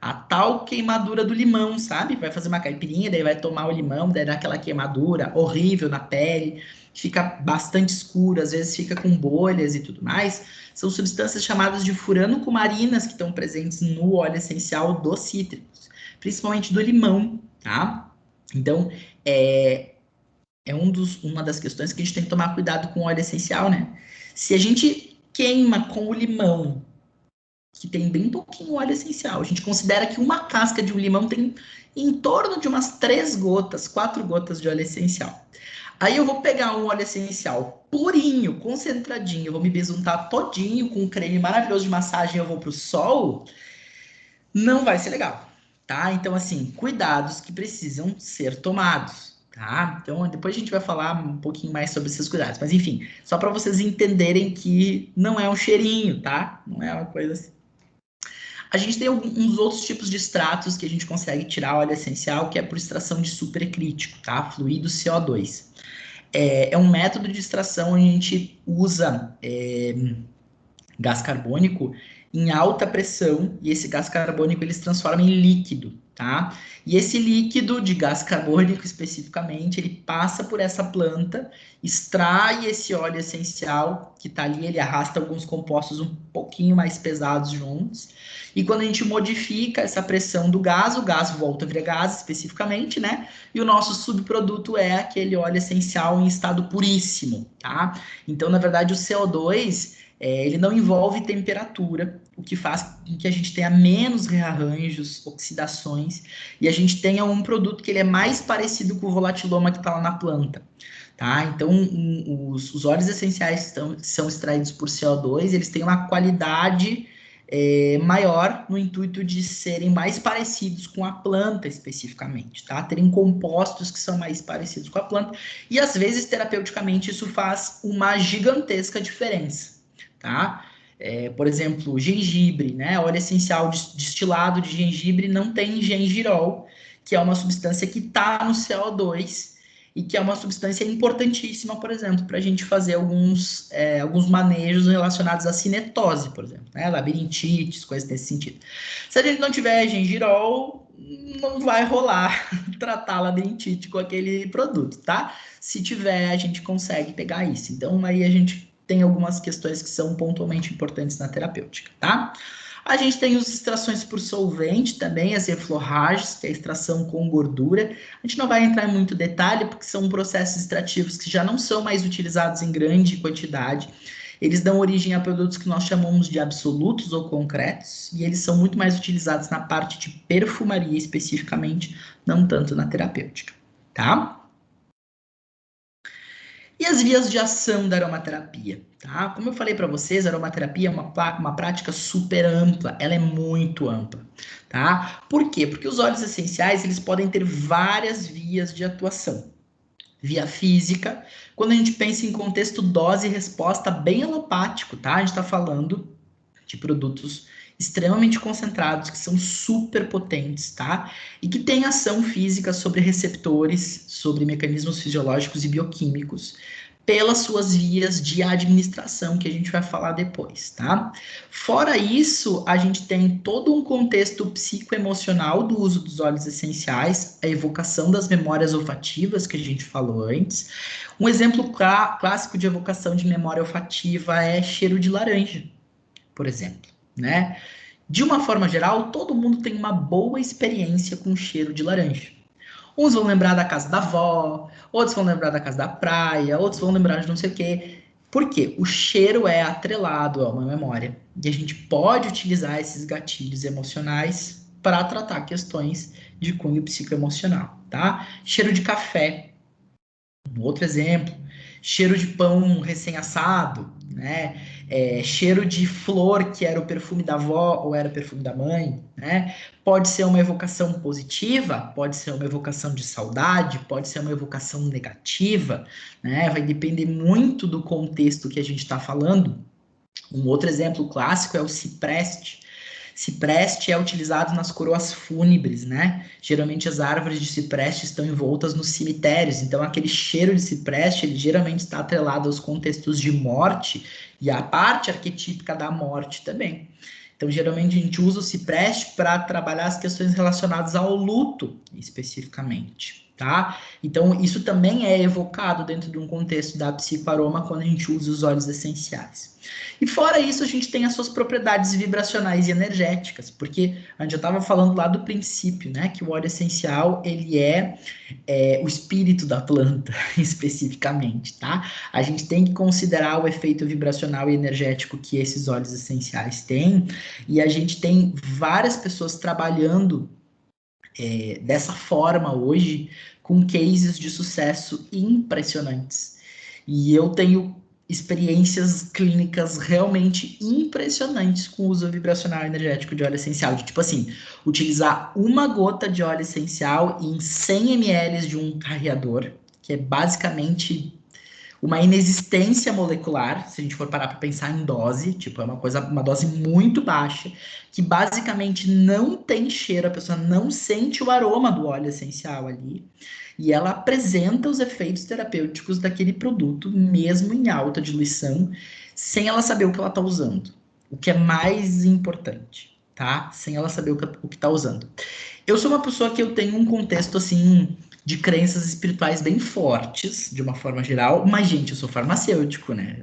A tal queimadura do limão, sabe? Vai fazer uma caipirinha, daí vai tomar o limão, daí dá aquela queimadura horrível na pele, fica bastante escuro, às vezes fica com bolhas e tudo mais. São substâncias chamadas de furano-cumarinas que estão presentes no óleo essencial dos cítricos, principalmente do limão, tá? Então, uma das questões que a gente tem que tomar cuidado com o óleo essencial, né? Se a gente queima com o limão, que tem bem pouquinho óleo essencial. A gente considera que uma casca de um limão tem em torno de umas 3 gotas, 4 gotas de óleo essencial. Aí eu vou pegar um óleo essencial purinho, concentradinho, eu vou me besuntar todinho com um creme maravilhoso de massagem, eu vou pro sol, não vai ser legal, tá? Então, assim, cuidados que precisam ser tomados, tá? Então, depois a gente vai falar um pouquinho mais sobre esses cuidados, mas enfim, só para vocês entenderem que não é um cheirinho, tá? Não é uma coisa assim. A gente tem uns outros tipos de extratos que a gente consegue tirar óleo essencial, que é por extração de supercrítico, tá? Fluido CO2. É um método de extração onde a gente usa gás carbônico em alta pressão e esse gás carbônico ele se transforma em líquido, tá? E esse líquido de gás carbônico especificamente, ele passa por essa planta, extrai esse óleo essencial que tá ali, ele arrasta alguns compostos um pouquinho mais pesados juntos. E quando a gente modifica essa pressão do gás, o gás volta a virar gás especificamente, né? E o nosso subproduto é aquele óleo essencial em estado puríssimo, tá? Então, na verdade, o CO2 ele não envolve temperatura, o que faz com que a gente tenha menos rearranjos, oxidações, e a gente tenha um produto que ele é mais parecido com o volatiloma que está lá na planta. Tá? Então, os óleos essenciais que são extraídos por CO2, eles têm uma qualidade maior no intuito de serem mais parecidos com a planta especificamente, tá? Terem compostos que são mais parecidos com a planta, e às vezes, terapeuticamente, isso faz uma gigantesca diferença, tá? Por exemplo, gengibre, né? Óleo essencial destilado de gengibre não tem gengirol, que é uma substância que está no CO2 e que é uma substância importantíssima, por exemplo, para a gente fazer alguns manejos relacionados à cinetose, por exemplo, né? Labirintites, coisas nesse sentido. Se a gente não tiver gengirol, não vai rolar tratar labirintite com aquele produto, tá? Se tiver, a gente consegue pegar isso. Então, aí a gente tem algumas questões que são pontualmente importantes na terapêutica, tá? A gente tem as extrações por solvente também, as eflorragens, que é a extração com gordura. A gente não vai entrar em muito detalhe, porque são processos extrativos que já não são mais utilizados em grande quantidade. Eles dão origem a produtos que nós chamamos de absolutos ou concretos, e eles são muito mais utilizados na parte de perfumaria especificamente, não tanto na terapêutica, tá? E as vias de ação da aromaterapia, tá? Como eu falei para vocês, a aromaterapia é uma prática super ampla, ela é muito ampla, tá? Por quê? Porque os óleos essenciais, eles podem ter várias vias de atuação. Via física, quando a gente pensa em contexto dose e resposta bem alopático, tá? A gente está falando de produtos extremamente concentrados, que são super potentes, tá? E que têm ação física sobre receptores, sobre mecanismos fisiológicos e bioquímicos, pelas suas vias de administração, que a gente vai falar depois, tá? Fora isso, a gente tem todo um contexto psicoemocional do uso dos óleos essenciais, a evocação das memórias olfativas, que a gente falou antes. Um exemplo clássico de evocação de memória olfativa é cheiro de laranja, por exemplo, né? De uma forma geral, todo mundo tem uma boa experiência com o cheiro de laranja. Uns vão lembrar da casa da avó, outros vão lembrar da casa da praia, outros vão lembrar de não sei o quê. Por quê? O cheiro é atrelado a uma memória. E a gente pode utilizar esses gatilhos emocionais para tratar questões de cunho psicoemocional, tá? Cheiro de café, um outro exemplo, cheiro de pão recém-assado, né? Cheiro de flor, que era o perfume da avó ou era o perfume da mãe, né? Pode ser uma evocação positiva, pode ser uma evocação de saudade, pode ser uma evocação negativa, né? Vai depender muito do contexto que a gente está falando. Um outro exemplo clássico é o cipreste. Cipreste é utilizado nas coroas fúnebres, né? Geralmente as árvores de cipreste estão envoltas nos cemitérios, então aquele cheiro de cipreste, ele geralmente está atrelado aos contextos de morte e à parte arquetípica da morte também. Então, geralmente a gente usa o cipreste para trabalhar as questões relacionadas ao luto, especificamente, tá? Então, isso também é evocado dentro de um contexto da psicoaroma quando a gente usa os óleos essenciais. E fora isso, a gente tem as suas propriedades vibracionais e energéticas, porque a gente já estava falando lá do princípio, né? Que o óleo essencial, ele é o espírito da planta, especificamente, tá? A gente tem que considerar o efeito vibracional e energético que esses óleos essenciais têm, e a gente tem várias pessoas trabalhando dessa forma hoje, com cases de sucesso impressionantes. E eu tenho experiências clínicas realmente impressionantes com o uso vibracional energético de óleo essencial. De, tipo assim, utilizar uma gota de óleo essencial em 100 ml de um carreador, que é basicamente uma inexistência molecular, se a gente for parar para pensar em dose, tipo, é uma dose muito baixa, que basicamente não tem cheiro, a pessoa não sente o aroma do óleo essencial ali, e ela apresenta os efeitos terapêuticos daquele produto, mesmo em alta diluição, sem ela saber o que ela está usando. O que é mais importante, tá? Sem ela saber o que está usando. Eu sou uma pessoa que eu tenho um contexto, assim, de crenças espirituais bem fortes, de uma forma geral, mas, gente, eu sou farmacêutico, né?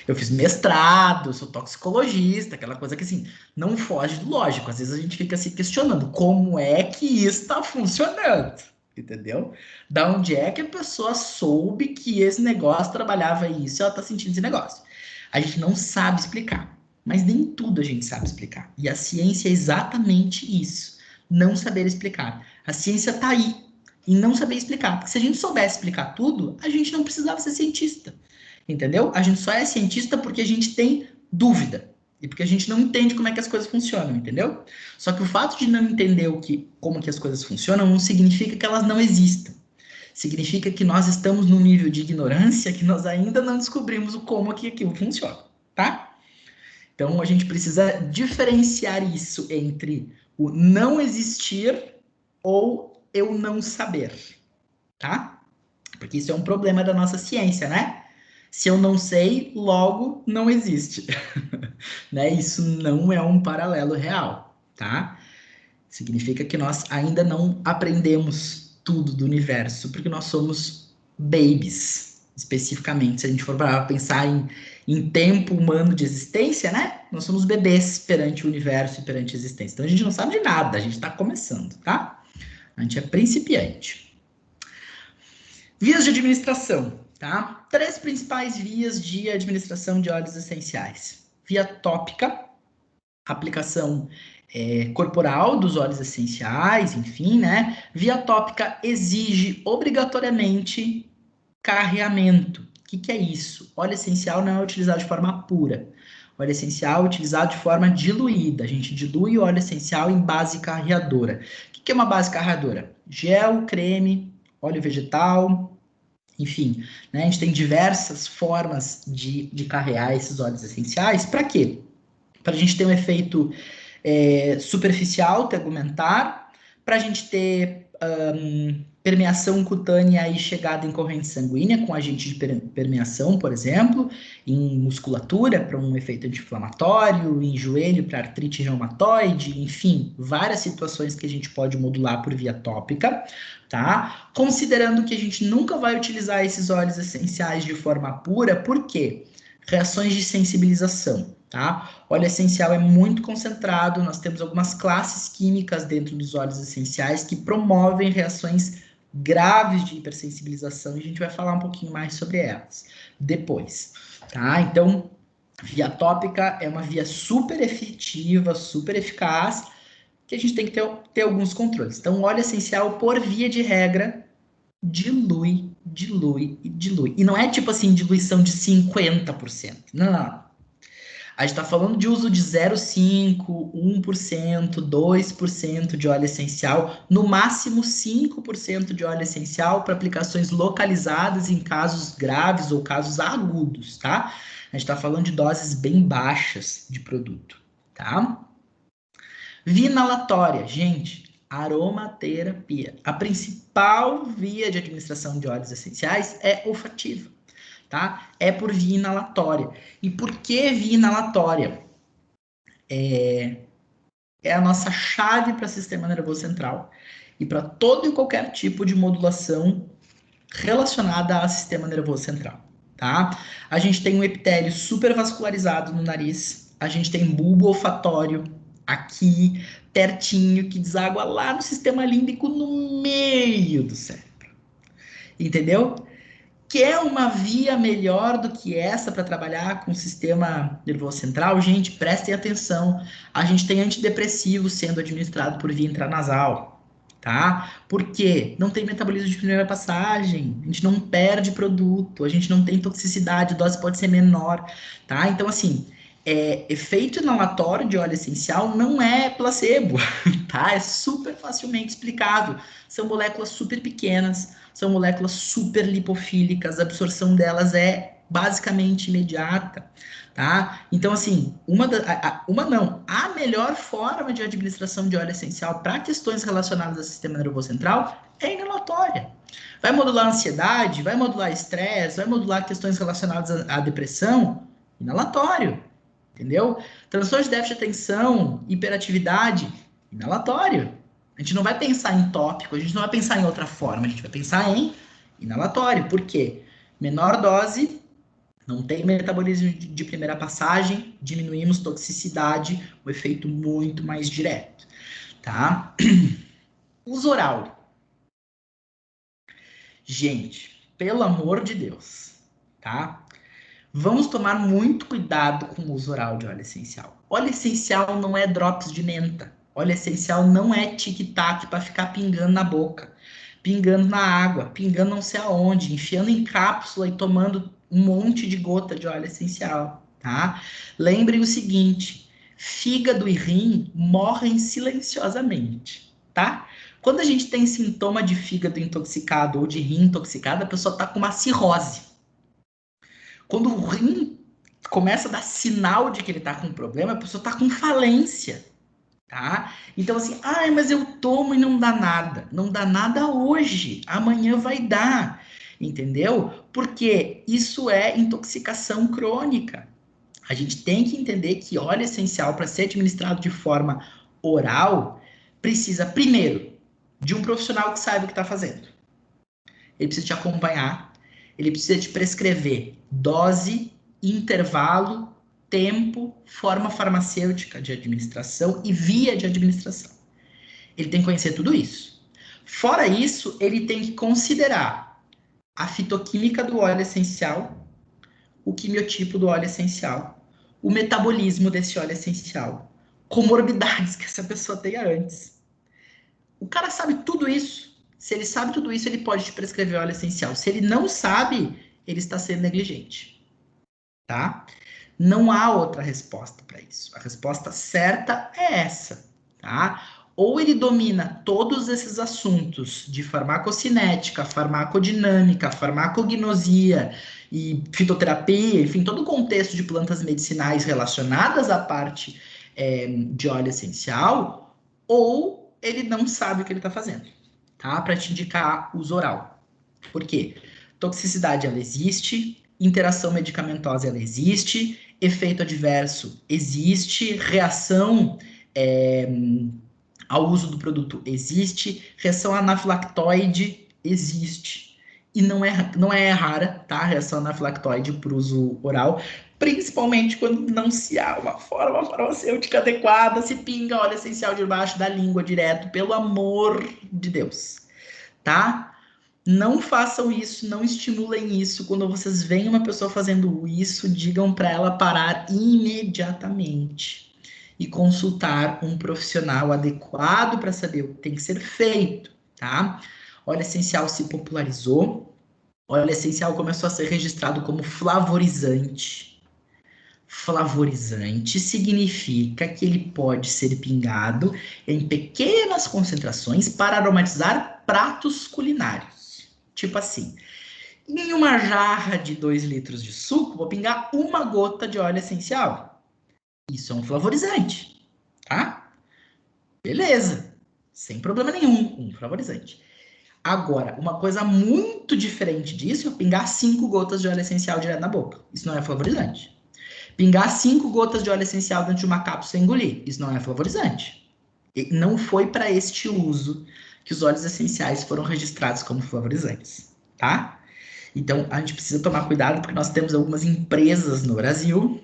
Eu fiz mestrado, sou toxicologista, aquela coisa que, assim, não foge do lógico. Às vezes a gente fica se questionando como é que isso está funcionando, entendeu? Da onde é que a pessoa soube que esse negócio trabalhava isso e ela está sentindo esse negócio? A gente não sabe explicar. mas nem tudo a gente sabe explicar. E a ciência é exatamente isso, não saber explicar. A ciência está aí, em não saber explicar. Porque se a gente soubesse explicar tudo, a gente não precisava ser cientista. Entendeu? A gente só é cientista porque a gente tem dúvida. E porque a gente não entende como é que as coisas funcionam, entendeu? Só que o fato de não entender como que as coisas funcionam não significa que elas não existam. Significa que nós estamos num nível de ignorância que nós ainda não descobrimos o como que aquilo funciona, tá? Então a gente precisa diferenciar isso entre o não existir ou eu não saber, tá? Porque isso é um problema da nossa ciência, né? Se eu não sei, logo não existe. Né? Isso não é um paralelo real, tá? Significa que nós ainda não aprendemos tudo do universo, porque nós somos babies, especificamente. Se a gente for para pensar em tempo humano de existência, né? Nós somos bebês perante o universo e perante a existência. Então a gente não sabe de nada, a gente está começando, tá? A gente é principiante. Vias de administração, tá? 3 principais vias de administração de óleos essenciais. Via tópica, aplicação corporal dos óleos essenciais, enfim, né? Via tópica exige obrigatoriamente carreamento. O que é isso? Óleo essencial não é utilizado de forma pura. Óleo essencial é utilizado de forma diluída. A gente dilui o óleo essencial em base carreadora. O que é uma base carreadora? Gel, creme, óleo vegetal, enfim, né? A gente tem diversas formas de carrear esses óleos essenciais. Para quê? Para a gente ter um efeito superficial, tegumentar, para a gente ter permeação cutânea e chegada em corrente sanguínea com agente de permeação, por exemplo, em musculatura para um efeito anti-inflamatório, em joelho para artrite reumatoide, enfim, várias situações que a gente pode modular por via tópica, tá? Considerando que a gente nunca vai utilizar esses óleos essenciais de forma pura, por quê? Reações de sensibilização, tá? Óleo essencial é muito concentrado, nós temos algumas classes químicas dentro dos óleos essenciais que promovem reações graves de hipersensibilização e a gente vai falar um pouquinho mais sobre elas depois, tá? Então, via tópica é uma via super efetiva, super eficaz, que a gente tem que ter alguns controles. Então, óleo essencial, por via de regra, dilui, dilui e dilui. E não é tipo assim, diluição de 50%. Não, não. A gente está falando de uso de 0,5%, 1%, 2% de óleo essencial, no máximo 5% de óleo essencial para aplicações localizadas em casos graves ou casos agudos, tá? A gente está falando de doses bem baixas de produto, tá? Via inalatória, gente, aromaterapia. A principal via de administração de óleos essenciais é olfativa, tá? É por via inalatória. E por que via inalatória? É a nossa chave para o sistema nervoso central e para todo e qualquer tipo de modulação relacionada ao sistema nervoso central, tá? A gente tem um epitélio super vascularizado no nariz, a gente tem bulbo olfatório aqui, pertinho, que deságua lá no sistema límbico no meio do cérebro, entendeu? Quer uma via melhor do que essa para trabalhar com o sistema nervoso central? Gente, prestem atenção. A gente tem antidepressivo sendo administrado por via intranasal, tá? Por quê? Não tem metabolismo de primeira passagem, a gente não perde produto, a gente não tem toxicidade, a dose pode ser menor, tá? Então, assim, efeito inalatório de óleo essencial não é placebo, tá? É super facilmente explicável. São moléculas super pequenas, são moléculas super lipofílicas, a absorção delas é basicamente imediata, tá? Então, assim, a melhor forma de administração de óleo essencial para questões relacionadas ao sistema nervoso central é inalatória. Vai modular a ansiedade, vai modular estresse, vai modular questões relacionadas à depressão, inalatório, entendeu? Transtorno de déficit de atenção, hiperatividade, inalatório. A gente não vai pensar em tópico, a gente não vai pensar em outra forma, a gente vai pensar em inalatório. Por quê? Menor dose, não tem metabolismo de primeira passagem, diminuímos toxicidade, o efeito muito mais direto, tá? Uso oral. Gente, pelo amor de Deus, tá? Vamos tomar muito cuidado com o uso oral de óleo essencial. Óleo essencial não é drops de menta. Óleo essencial não é tic-tac para ficar pingando na boca, pingando na água, pingando não sei aonde, enfiando em cápsula e tomando um monte de gota de óleo essencial, tá? Lembre o seguinte, fígado e rim morrem silenciosamente, tá? Quando a gente tem sintoma de fígado intoxicado ou de rim intoxicado, a pessoa está com uma cirrose. Quando o rim começa a dar sinal de que ele está com um problema, a pessoa está com falência, tá? Então, assim, ai, mas eu tomo e não dá nada. Não dá nada hoje, amanhã vai dar, entendeu? Porque isso é intoxicação crônica. A gente tem que entender que óleo essencial, para ser administrado de forma oral, precisa, primeiro, de um profissional que saiba o que está fazendo. Ele precisa te acompanhar, ele precisa te prescrever dose, intervalo, tempo, forma farmacêutica de administração e via de administração. Ele tem que conhecer tudo isso. Fora isso, ele tem que considerar a fitoquímica do óleo essencial, o quimiotipo do óleo essencial, o metabolismo desse óleo essencial, comorbidades que essa pessoa tenha antes. O cara sabe tudo isso. Se ele sabe tudo isso, ele pode te prescrever óleo essencial. Se ele não sabe, ele está sendo negligente, tá? Não há outra resposta para isso. A resposta certa é essa, tá? Ou ele domina todos esses assuntos de farmacocinética, farmacodinâmica, farmacognosia e fitoterapia, enfim, todo o contexto de plantas medicinais relacionadas à parte de óleo essencial, ou ele não sabe o que ele está fazendo, tá? Para te indicar uso oral. Por quê? Toxicidade, ela existe, interação medicamentosa, ela existe, efeito adverso existe, reação ao uso do produto existe, reação anafilactoide existe. E não é rara, tá? A reação anafilactoide para uso oral, principalmente quando não se há uma forma farmacêutica adequada, se pinga óleo essencial debaixo da língua direto, pelo amor de Deus, tá? Não façam isso, não estimulem isso. Quando vocês veem uma pessoa fazendo isso, digam para ela parar imediatamente e consultar um profissional adequado para saber o que tem que ser feito, tá? Óleo essencial se popularizou, óleo essencial começou a ser registrado como flavorizante. Flavorizante significa que ele pode ser pingado em pequenas concentrações para aromatizar pratos culinários. Tipo assim, em uma jarra de 2 litros de suco, vou pingar uma gota de óleo essencial. Isso é um flavorizante, tá? Beleza, sem problema nenhum, um flavorizante. Agora, uma coisa muito diferente disso é eu pingar 5 gotas de óleo essencial direto na boca. Isso não é flavorizante. Pingar 5 gotas de óleo essencial dentro de uma cápsula e engolir. Isso não é flavorizante. E não foi para este uso que os óleos essenciais foram registrados como flavorizantes, tá? Então, a gente precisa tomar cuidado porque nós temos algumas empresas no Brasil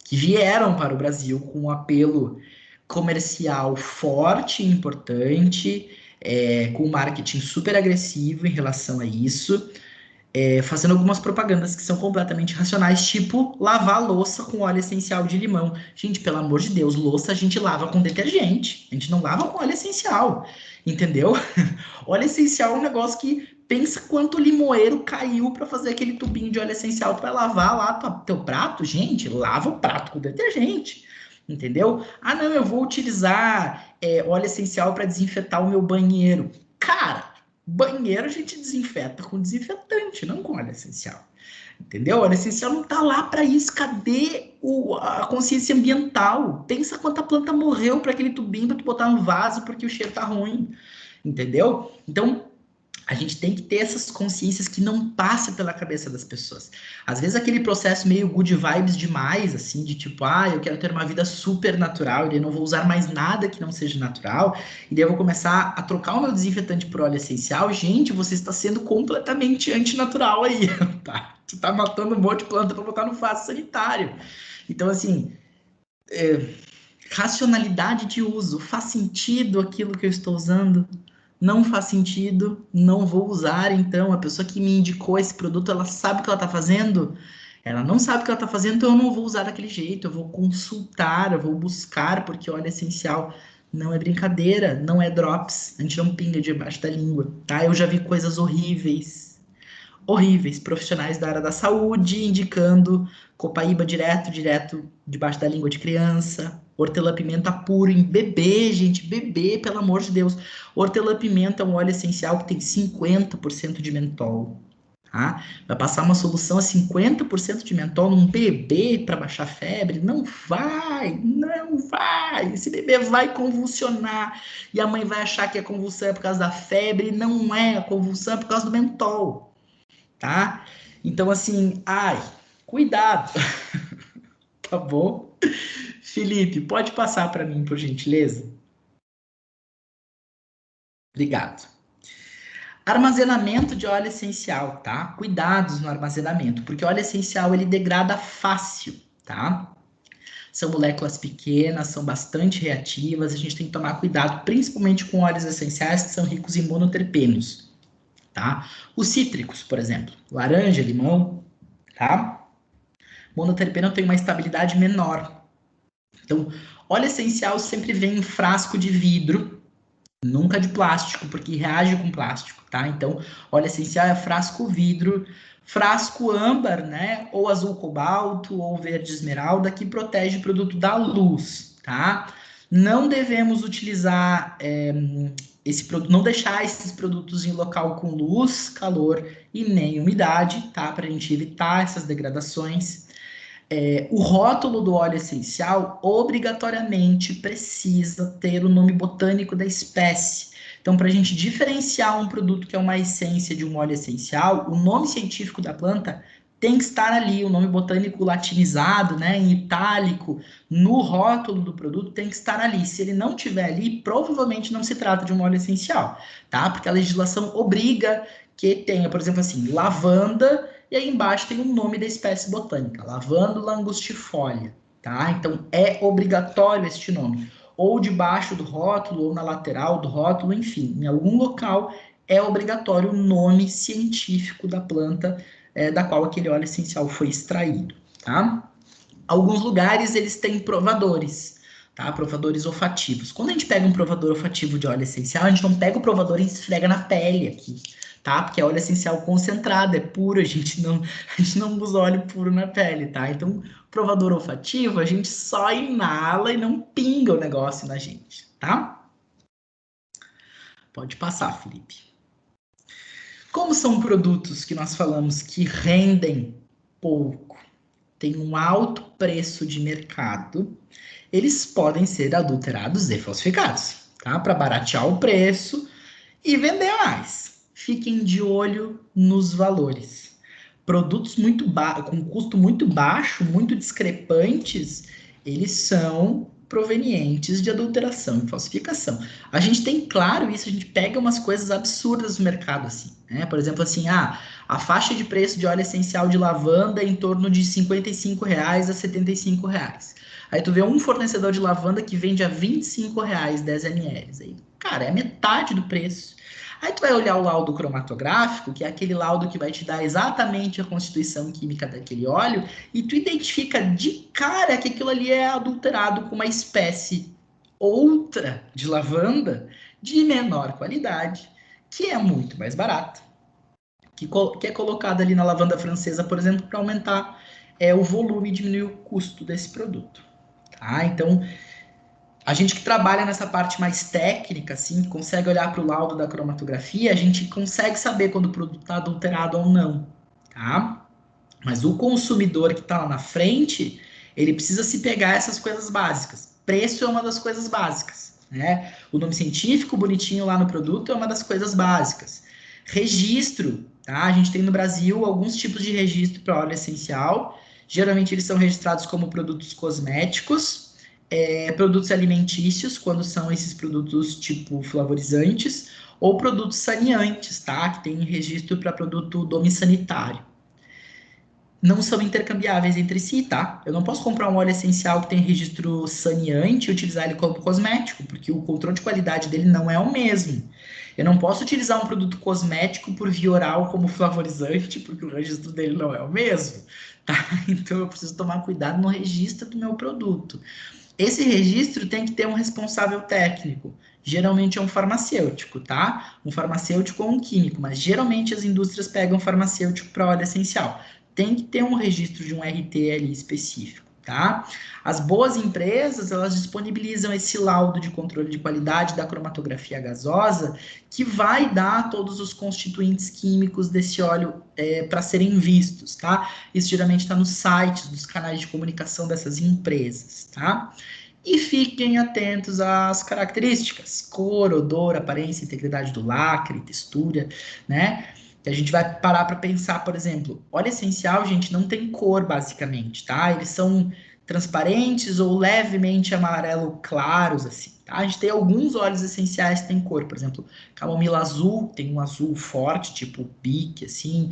que vieram para o Brasil com um apelo comercial forte e importante, com marketing super agressivo em relação a isso, fazendo algumas propagandas que são completamente racionais, tipo lavar a louça com óleo essencial de limão. Gente, pelo amor de Deus, louça a gente lava com detergente, a gente não lava com óleo essencial, entendeu? Óleo essencial é um negócio que pensa quanto limoeiro caiu para fazer aquele tubinho de óleo essencial para lavar lá teu prato. Gente, lava o prato com detergente, entendeu? Ah, não, eu vou utilizar óleo essencial para desinfetar o meu banheiro. Cara, banheiro a gente desinfeta com desinfetante, não com óleo essencial. Entendeu? O óleo essencial não tá lá para isso. Cadê a consciência ambiental? Pensa quanta planta morreu para aquele tubinho para tu botar no vaso porque o cheiro tá ruim. Entendeu? Então, a gente tem que ter essas consciências que não passam pela cabeça das pessoas. Às vezes aquele processo meio good vibes demais, assim, de tipo, eu quero ter uma vida super natural, e daí eu não vou usar mais nada que não seja natural, e daí eu vou começar a trocar o meu desinfetante por óleo essencial. Gente, você está sendo completamente antinatural aí, tá? Tu tá matando um monte de planta para botar no vaso sanitário. Então, assim, racionalidade de uso, faz sentido aquilo que eu estou usando? Não faz sentido, não vou usar, então a pessoa que me indicou esse produto, ela sabe o que ela está fazendo? Ela não sabe o que ela está fazendo, então eu não vou usar daquele jeito, eu vou consultar, eu vou buscar, porque óleo essencial não é brincadeira, não é drops, a gente não pinga debaixo da língua, tá? Eu já vi coisas horríveis, horríveis, profissionais da área da saúde indicando copaíba direto debaixo da língua de criança, hortelã-pimenta puro em bebê, gente, bebê, pelo amor de Deus. Hortelã-pimenta é um óleo essencial que tem 50% de mentol, tá? Vai passar uma solução a 50% de mentol num bebê para baixar febre? Não vai, não vai. Esse bebê vai convulsionar e a mãe vai achar que a convulsão é por causa da febre, e não é, a convulsão é por causa do mentol, tá? Então, assim, ai, cuidado, tá bom? Felipe, pode passar para mim, por gentileza? Obrigado. Armazenamento de óleo essencial, tá? Cuidados no armazenamento, porque o óleo essencial ele degrada fácil, tá? São moléculas pequenas, são bastante reativas, a gente tem que tomar cuidado, principalmente com óleos essenciais que são ricos em monoterpenos, tá? Os cítricos, por exemplo, laranja, limão, tá? Monoterpeno tem uma estabilidade menor. Então, óleo essencial sempre vem em frasco de vidro, nunca de plástico, porque reage com plástico, tá? Então, óleo essencial é frasco vidro, frasco âmbar, né? Ou azul cobalto, ou verde esmeralda, que protege o produto da luz, tá? Não devemos utilizar esse produto, não deixar esses produtos em local com luz, calor e nem umidade, tá? Para a gente evitar essas degradações. O rótulo do óleo essencial obrigatoriamente precisa ter o nome botânico da espécie. Então, para a gente diferenciar um produto que é uma essência de um óleo essencial, o nome científico da planta tem que estar ali, o nome botânico latinizado, né, em itálico, no rótulo do produto tem que estar ali. Se ele não tiver ali, provavelmente não se trata de um óleo essencial, tá? Porque a legislação obriga que tenha, por exemplo, assim, lavanda e aí embaixo tem o nome da espécie botânica, Lavandula angustifolia, tá? Então é obrigatório este nome, ou debaixo do rótulo, ou na lateral do rótulo, enfim, em algum local é obrigatório o nome científico da planta da qual aquele óleo essencial foi extraído, tá? Alguns lugares eles têm provadores, tá? Provadores olfativos. Quando a gente pega um provador olfativo de óleo essencial, a gente não pega o provador e esfrega na pele aqui, tá? Porque é óleo essencial concentrado, é puro, a gente não usa óleo puro na pele, tá? Então, provador olfativo, a gente só inala e não pinga o negócio na gente, tá? Pode passar, Felipe. Como são produtos que nós falamos que rendem pouco, tem um alto preço de mercado, eles podem ser adulterados e falsificados, tá? Para baratear o preço e vender mais. Fiquem de olho nos valores. Produtos com custo muito baixo, muito discrepantes, eles são provenientes de adulteração e falsificação. A gente tem claro isso, a gente pega umas coisas absurdas no mercado assim, né? Por exemplo, assim, a faixa de preço de óleo essencial de lavanda é em torno de R$ 55 a R$ 75. Aí tu vê um fornecedor de lavanda que vende a R$ 25 10 ml. Aí, cara, é metade do preço. Aí tu vai olhar o laudo cromatográfico, que é aquele laudo que vai te dar exatamente a constituição química daquele óleo, e tu identifica de cara que aquilo ali é adulterado com uma espécie outra de lavanda de menor qualidade, que é muito mais barata, que é colocada ali na lavanda francesa, por exemplo, para aumentar o volume e diminuir o custo desse produto. Tá? Então, a gente que trabalha nessa parte mais técnica, assim, que consegue olhar para o laudo da cromatografia, a gente consegue saber quando o produto está adulterado ou não, tá? Mas o consumidor que está lá na frente, ele precisa se pegar essas coisas básicas. Preço é uma das coisas básicas, né? O nome científico bonitinho lá no produto é uma das coisas básicas. Registro, tá? A gente tem no Brasil alguns tipos de registro para óleo essencial. Geralmente eles são registrados como produtos cosméticos, produtos alimentícios, quando são esses produtos tipo flavorizantes, ou produtos saneantes, tá? Que tem registro para produto domiciliar. não são intercambiáveis entre si, tá? Eu não posso comprar um óleo essencial que tem registro saneante e utilizar ele como cosmético, porque o controle de qualidade dele não é o mesmo. Eu não posso utilizar um produto cosmético por via oral como flavorizante, porque o registro dele não é o mesmo, tá? Então eu preciso tomar cuidado no registro do meu produto. Esse registro tem que ter um responsável técnico. Geralmente é um farmacêutico, tá? Um farmacêutico ou um químico, mas geralmente as indústrias pegam farmacêutico para óleo essencial. Tem que ter um registro de um RT ali específico, tá? As boas empresas, elas disponibilizam esse laudo de controle de qualidade da cromatografia gasosa, que vai dar todos os constituintes químicos desse óleo para serem vistos, tá? Isso geralmente está nos sites dos canais de comunicação dessas empresas, tá? E fiquem atentos às características: cor, odor, aparência, integridade do lacre, textura, né? A gente vai parar para pensar, por exemplo, óleo essencial, gente, não tem cor, basicamente, tá? Eles são transparentes ou levemente amarelo claros, assim, tá? A gente tem alguns óleos essenciais que têm cor, por exemplo, camomila azul tem um azul forte, tipo pique, assim,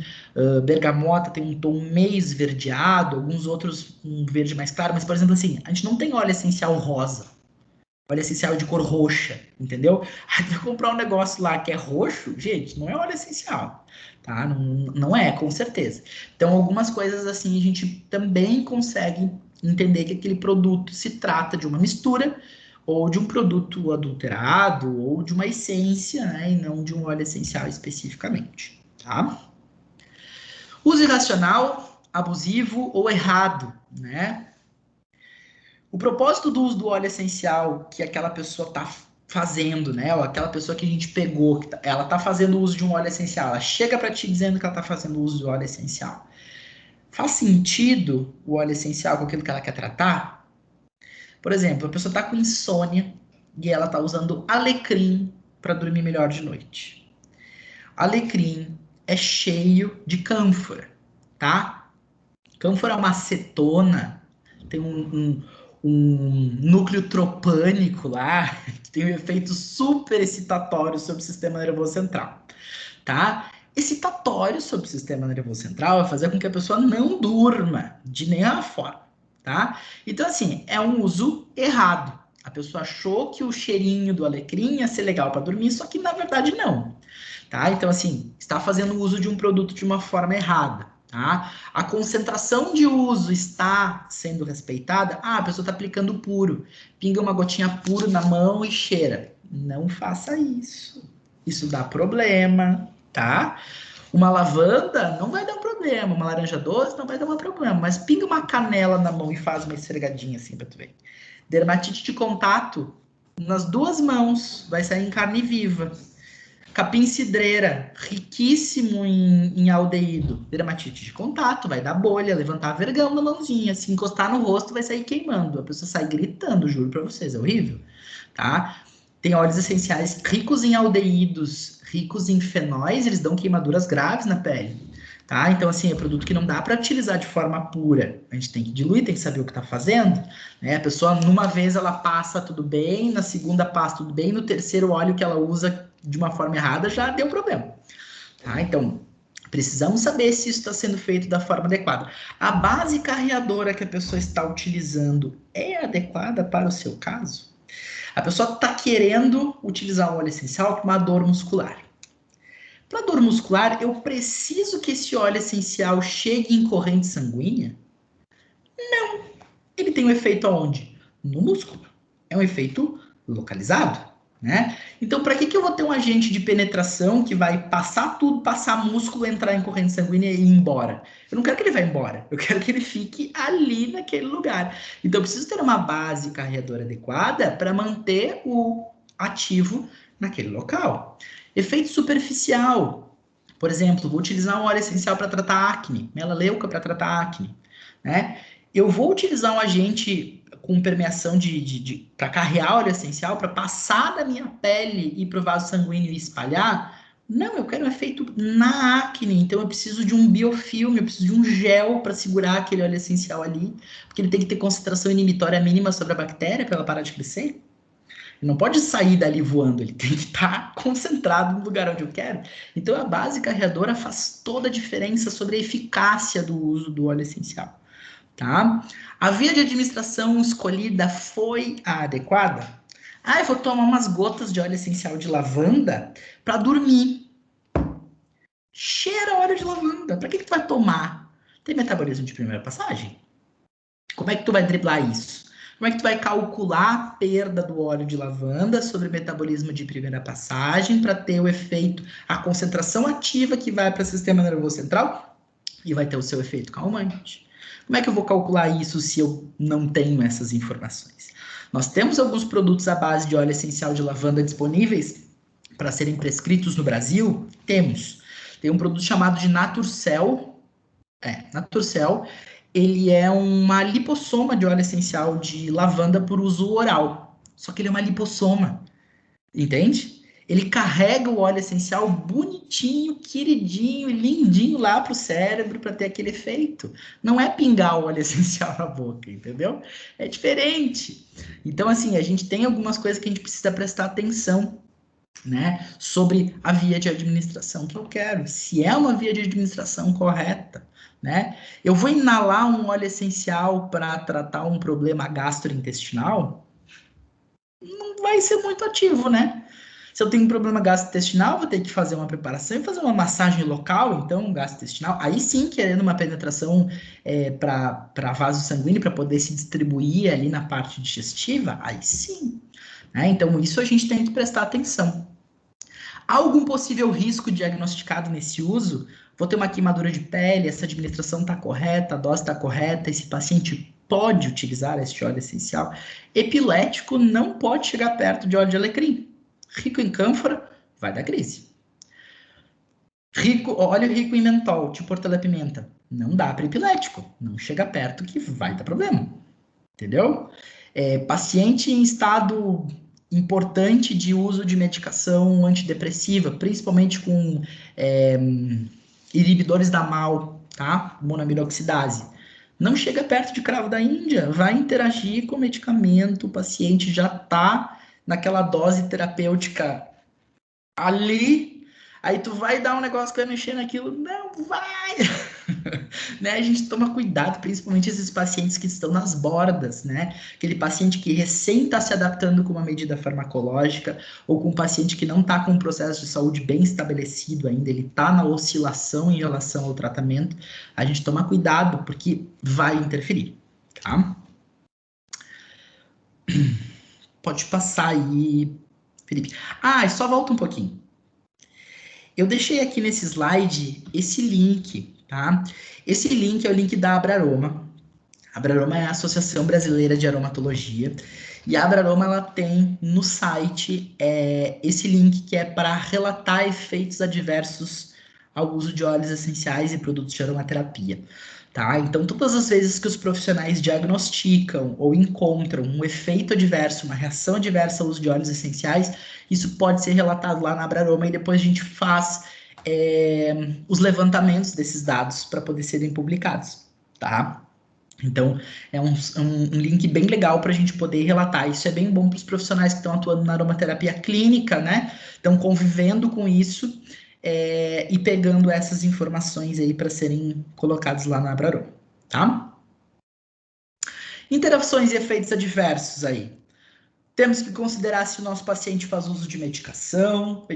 bergamota tem um tom meio esverdeado, alguns outros um verde mais claro, mas, por exemplo, assim, a gente não tem óleo essencial rosa, óleo essencial de cor roxa, entendeu? Aí tu vai comprar um negócio lá que é roxo, gente, não é óleo essencial, tá? Não, não é, com certeza. Então, algumas coisas assim a gente também consegue entender que aquele produto se trata de uma mistura ou de um produto adulterado ou de uma essência, né? E não de um óleo essencial especificamente, tá? Uso irracional, abusivo ou errado, né? O propósito do uso do óleo essencial que aquela pessoa está fazendo, né? Ou aquela pessoa que a gente pegou, ela está fazendo uso de um óleo essencial, ela chega para ti dizendo que ela está fazendo uso do óleo essencial. Faz sentido o óleo essencial com aquilo que ela quer tratar? Por exemplo, a pessoa está com insônia e ela está usando alecrim para dormir melhor de noite. Alecrim é cheio de cânfora, tá? Cânfora é uma acetona, tem um núcleo tropânico lá, que tem um efeito super excitatório sobre o sistema nervoso central, tá? Excitatório sobre o sistema nervoso central vai fazer com que a pessoa não durma de nenhuma forma, tá? Então, assim, é um uso errado. A pessoa achou que o cheirinho do alecrim ia ser legal para dormir, só que na verdade não, tá? Então, assim, está fazendo uso de um produto de uma forma errada, tá? A concentração de uso está sendo respeitada. Ah, a pessoa está aplicando puro. Pinga uma gotinha puro na mão e cheira. Não faça isso. Isso dá problema, tá? Uma lavanda não vai dar um problema. Uma laranja doce não vai dar um problema. Mas pinga uma canela na mão e faz uma esfregadinha assim pra tu ver. Dermatite de contato nas duas mãos. Vai sair em carne viva. Capim cidreira, riquíssimo em aldeído. Dermatite de contato, vai dar bolha, levantar vergão na mãozinha. Se encostar no rosto, vai sair queimando. A pessoa sai gritando, juro pra vocês, é horrível, tá? Tem óleos essenciais ricos em aldeídos, ricos em fenóis, eles dão queimaduras graves na pele, tá? Então, assim, é produto que não dá para utilizar de forma pura. A gente tem que diluir, tem que saber o que tá fazendo, né? A pessoa, numa vez, ela passa tudo bem, na segunda passa tudo bem, no terceiro óleo que ela usa de uma forma errada já deu problema, tá? Então, precisamos saber se isso está sendo feito da forma adequada. A base carreadora que a pessoa está utilizando é adequada para o seu caso? A pessoa está querendo utilizar um óleo essencial para uma dor muscular. Para dor muscular, eu preciso que esse óleo essencial chegue em corrente sanguínea? Ele tem um efeito aonde? No músculo. É um efeito localizado, né? Então, para que eu vou ter um agente de penetração que vai passar tudo, passar músculo, entrar em corrente sanguínea e ir embora? Eu não quero que ele vá embora. Eu quero que ele fique ali naquele lugar. Então, eu preciso ter uma base carreadora adequada para manter o ativo naquele local. Efeito superficial. Por exemplo, vou utilizar um óleo essencial para tratar acne, melaleuca para tratar acne, né? Eu vou utilizar um agente com permeação para carrear óleo essencial, para passar da minha pele e para o vaso sanguíneo e espalhar? Não, eu quero um efeito na acne, então eu preciso de um biofilme, eu preciso de um gel para segurar aquele óleo essencial ali, porque ele tem que ter concentração inibitória mínima sobre a bactéria para ela parar de crescer. Ele não pode sair dali voando, ele tem que estar concentrado no lugar onde eu quero. Então, a base carreadora faz toda a diferença sobre a eficácia do uso do óleo essencial, tá? A via de administração escolhida foi a adequada? Ah, eu vou tomar umas gotas de óleo essencial de lavanda para dormir. Cheira óleo de lavanda. Para que tu vai tomar? Tem metabolismo de primeira passagem? Como é que tu vai driblar isso? Como é que tu vai calcular a perda do óleo de lavanda sobre o metabolismo de primeira passagem para ter o efeito, a concentração ativa que vai para o sistema nervoso central e vai ter o seu efeito calmante? Como é que eu vou calcular isso se eu não tenho essas informações? Nós temos alguns produtos à base de óleo essencial de lavanda disponíveis para serem prescritos no Brasil? Temos. Tem um produto chamado de Naturcell. Naturcell. Ele é uma lipossoma de óleo essencial de lavanda por uso oral. Só que ele é uma lipossoma. Entende? Ele carrega o óleo essencial bonitinho, queridinho, lindinho lá para o cérebro para ter aquele efeito. Não é pingar o óleo essencial na boca, entendeu? É diferente. Então, assim, a gente tem algumas coisas que a gente precisa prestar atenção, né, sobre a via de administração que eu quero, se é uma via de administração correta, né? Eu vou inalar um óleo essencial para tratar um problema gastrointestinal? Não vai ser muito ativo, né? Se eu tenho um problema gastrointestinal, vou ter que fazer uma preparação e fazer uma massagem local, então, gastrointestinal. Aí sim, querendo uma penetração para vaso sanguíneo, para poder se distribuir ali na parte digestiva, aí sim. Né? Então, isso a gente tem que prestar atenção. Há algum possível risco diagnosticado nesse uso? Vou ter uma queimadura de pele, essa administração está correta, a dose está correta, esse paciente pode utilizar este óleo essencial? Epilético não pode chegar perto de óleo de alecrim. Rico em cânfora, vai dar crise. Óleo rico em mentol, tipo hortelã-pimenta, não dá para epilético. Não chega perto que vai dar problema. Entendeu? Paciente em estado importante de uso de medicação antidepressiva, principalmente com inibidores da MAO, tá? Monoaminoxidase. Não chega perto de cravo da Índia, vai interagir com o medicamento, o paciente já está naquela dose terapêutica ali, aí tu vai dar um negócio que vai mexer naquilo, não vai! Né? A gente toma cuidado, principalmente esses pacientes que estão nas bordas, né? Aquele paciente que recém está se adaptando com uma medida farmacológica, ou com um paciente que não está com um processo de saúde bem estabelecido ainda, ele está na oscilação em relação ao tratamento, a gente toma cuidado, porque vai interferir, tá? Pode passar aí, Felipe. Ah, só volta um pouquinho. Eu deixei aqui nesse slide esse link, tá? Esse link é o link da Abraroma. A Abraroma é a Associação Brasileira de Aromatologia. E a Abraroma, ela tem no site esse link que é para relatar efeitos adversos ao uso de óleos essenciais e produtos de aromaterapia. Tá? Então, todas as vezes que os profissionais diagnosticam ou encontram um efeito adverso, uma reação adversa ao uso de óleos essenciais, isso pode ser relatado lá na Abraroma e depois a gente faz os levantamentos desses dados para poder serem publicados, tá? Então, é um link bem legal para a gente poder relatar. Isso é bem bom para os profissionais que estão atuando na aromaterapia clínica, né? Estão convivendo com isso e pegando essas informações aí para serem colocadas lá na Abraroma, tá? Interações e efeitos adversos aí. Temos que considerar se o nosso paciente faz uso de medicação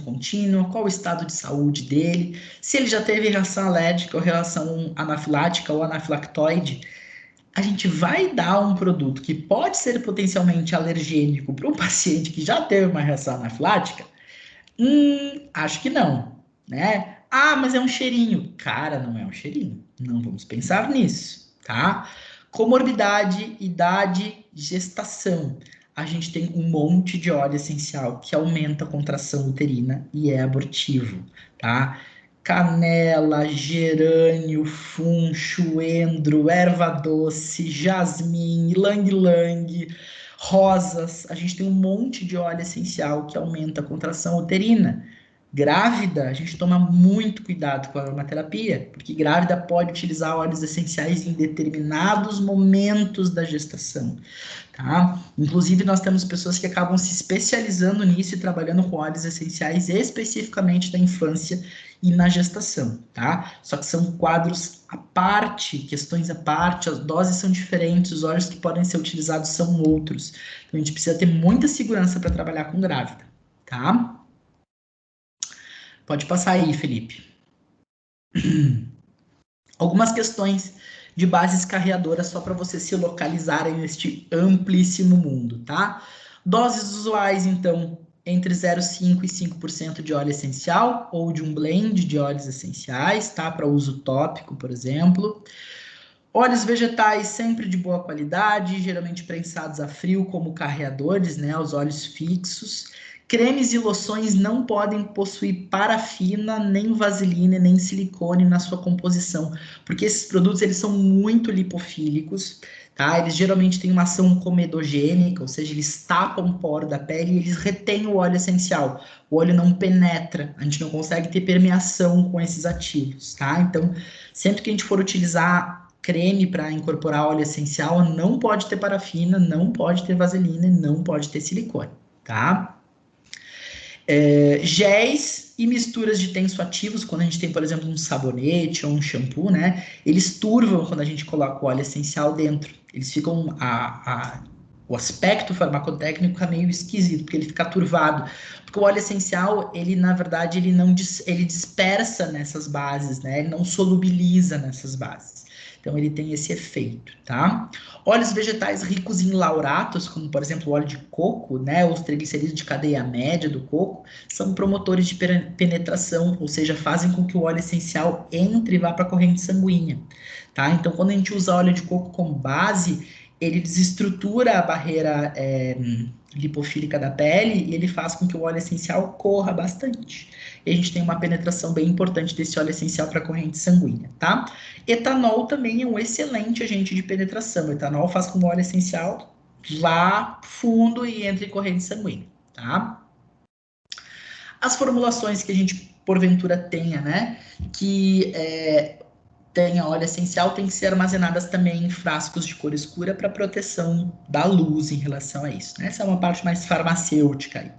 contínua, qual o estado de saúde dele, se ele já teve reação alérgica ou reação anafilática ou anafilactoide. A gente vai dar um produto que pode ser potencialmente alergênico para um paciente que já teve uma reação anafilática? Acho que não, né? Ah, mas é um cheirinho. Cara, não é um cheirinho. Não vamos pensar nisso, tá? Comorbidade, idade, gestação. A gente tem um monte de óleo essencial que aumenta a contração uterina e é abortivo, tá? Canela, gerânio, funcho, endro, erva doce, jasmim, ylang-ylang, rosas. A gente tem um monte de óleo essencial que aumenta a contração uterina. Grávida, a gente toma muito cuidado com a aromaterapia, porque grávida pode utilizar óleos essenciais em determinados momentos da gestação, tá? Inclusive, nós temos pessoas que acabam se especializando nisso e trabalhando com óleos essenciais especificamente da infância e na gestação, tá? Só que são quadros à parte, questões à parte, as doses são diferentes, os óleos que podem ser utilizados são outros. Então, a gente precisa ter muita segurança para trabalhar com grávida, tá? Pode passar aí, Felipe. Algumas questões de bases carreadoras só para vocês se localizarem neste amplíssimo mundo, tá? Doses usuais, então, entre 0,5% e 5% de óleo essencial ou de um blend de óleos essenciais, tá? Para uso tópico, por exemplo. Óleos vegetais sempre de boa qualidade, geralmente prensados a frio como carreadores, né? Os óleos fixos. Cremes e loções não podem possuir parafina, nem vaselina, nem silicone na sua composição, porque esses produtos eles são muito lipofílicos, tá? Eles geralmente têm uma ação comedogênica, ou seja, eles tapam o poro da pele e eles retêm o óleo essencial. O óleo não penetra, a gente não consegue ter permeação com esses ativos, tá? Então, sempre que a gente for utilizar creme para incorporar óleo essencial, não pode ter parafina, não pode ter vaselina, não pode ter silicone, tá? Géis e misturas de tensoativos, quando a gente tem, por exemplo, um sabonete ou um shampoo, né? Eles turvam quando a gente coloca o óleo essencial dentro. Eles ficam. O aspecto farmacotécnico fica meio esquisito, porque ele fica turvado. Porque o óleo essencial, ele, na verdade, ele não ele dispersa nessas bases, né? Ele não solubiliza nessas bases. Então, ele tem esse efeito, tá? Óleos vegetais ricos em lauratos, como, por exemplo, o óleo de coco, né? Os triglicerídeos de cadeia média do coco, são promotores de penetração, ou seja, fazem com que o óleo essencial entre e vá para a corrente sanguínea, tá? Então, quando a gente usa óleo de coco como base, ele desestrutura a barreira lipofílica da pele e ele faz com que o óleo essencial corra bastante. E a gente tem uma penetração bem importante desse óleo essencial para a corrente sanguínea, tá? Etanol também é um excelente agente de penetração. O etanol faz com que o óleo essencial vá fundo e entre em corrente sanguínea, tá? As formulações que a gente porventura tenha, né, que tenha óleo essencial, tem que ser armazenadas também em frascos de cor escura para proteção da luz em relação a isso, né? Essa é uma parte mais farmacêutica aí.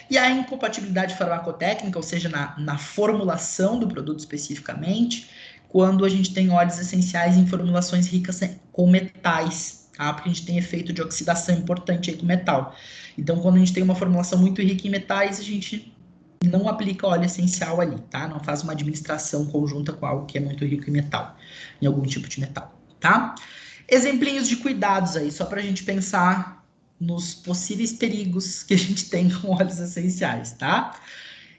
E a incompatibilidade farmacotécnica, ou seja, na formulação do produto especificamente, quando a gente tem óleos essenciais em formulações ricas com metais, tá? Porque a gente tem efeito de oxidação importante aí com metal. Então, quando a gente tem uma formulação muito rica em metais, a gente não aplica óleo essencial ali, tá? Não faz uma administração conjunta com algo que é muito rico em metal, em algum tipo de metal, tá? Exemplinhos de cuidados aí, só para a gente pensar nos possíveis perigos que a gente tem com óleos essenciais, tá?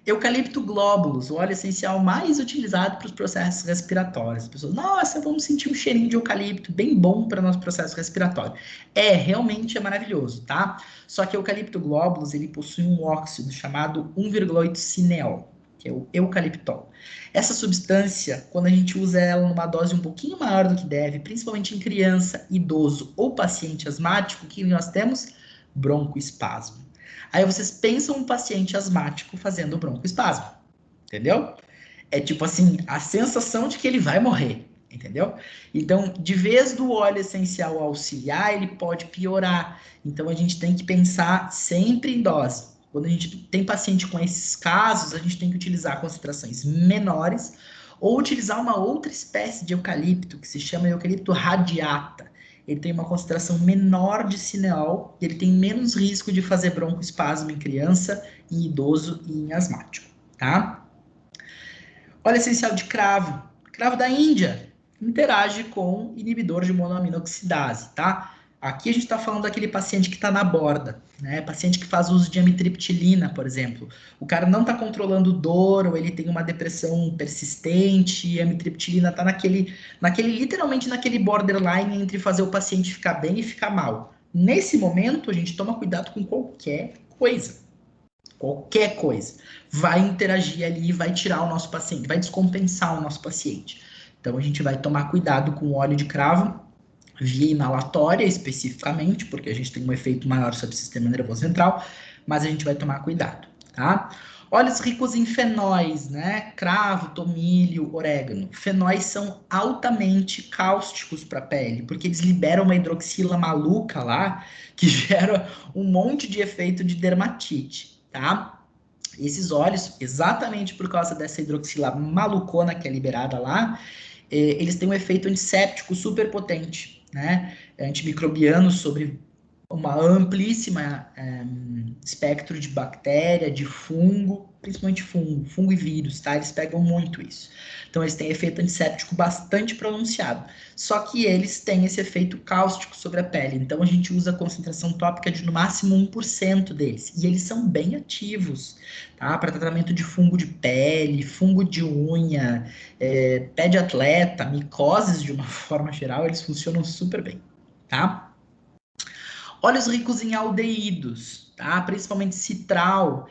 Eucalipto glóbulos, o óleo essencial mais utilizado para os processos respiratórios. As pessoas, nossa, vamos sentir um cheirinho de eucalipto, bem bom para o nosso processo respiratório. Realmente é maravilhoso, tá? Só que o eucalipto glóbulos, ele possui um óxido chamado 1,8 cineol, que é o eucaliptol. Essa substância, quando a gente usa ela numa dose um pouquinho maior do que deve, principalmente em criança, idoso ou paciente asmático, o que nós temos? Broncoespasmo. Aí vocês pensam um paciente asmático fazendo broncoespasmo, entendeu? É tipo assim, a sensação de que ele vai morrer, entendeu? Então, de vez do óleo essencial auxiliar, ele pode piorar. Então, a gente tem que pensar sempre em dose. Quando a gente tem paciente com esses casos, a gente tem que utilizar concentrações menores ou utilizar uma outra espécie de eucalipto, que se chama eucalipto radiata. Ele tem uma concentração menor de cineol, ele tem menos risco de fazer broncoespasmo em criança, em idoso e em asmático, tá? Óleo essencial de cravo. Cravo da Índia interage com inibidor de monoaminoxidase, tá? Aqui a gente está falando daquele paciente que está na borda, né? Paciente que faz uso de amitriptilina, por exemplo. O cara não está controlando dor, ou ele tem uma depressão persistente, e a amitriptilina está literalmente naquele borderline entre fazer o paciente ficar bem e ficar mal. Nesse momento, a gente toma cuidado com qualquer coisa. Qualquer coisa vai interagir ali e vai tirar o nosso paciente, vai descompensar o nosso paciente. Então a gente vai tomar cuidado com o óleo de cravo via inalatória especificamente, porque a gente tem um efeito maior sobre o sistema nervoso central, mas a gente vai tomar cuidado, tá? Óleos ricos em fenóis, né? Cravo, tomilho, orégano. Fenóis são altamente cáusticos para a pele, porque eles liberam uma hidroxila maluca lá, que gera um monte de efeito de dermatite, tá? Esses óleos, exatamente por causa dessa hidroxila malucona que é liberada lá, eles têm um efeito antisséptico super potente, né? Antimicrobiano sobre uma amplíssima espectro de bactéria, de fungo, principalmente fungo e vírus, tá? Eles pegam muito isso. Então, eles têm efeito antisséptico bastante pronunciado. Só que eles têm esse efeito cáustico sobre a pele. Então, a gente usa a concentração tópica de no máximo 1% deles. E eles são bem ativos, tá? Para tratamento de fungo de pele, fungo de unha, pé de atleta, micoses de uma forma geral, eles funcionam super bem, tá? Óleos ricos em aldeídos, tá? Principalmente citral,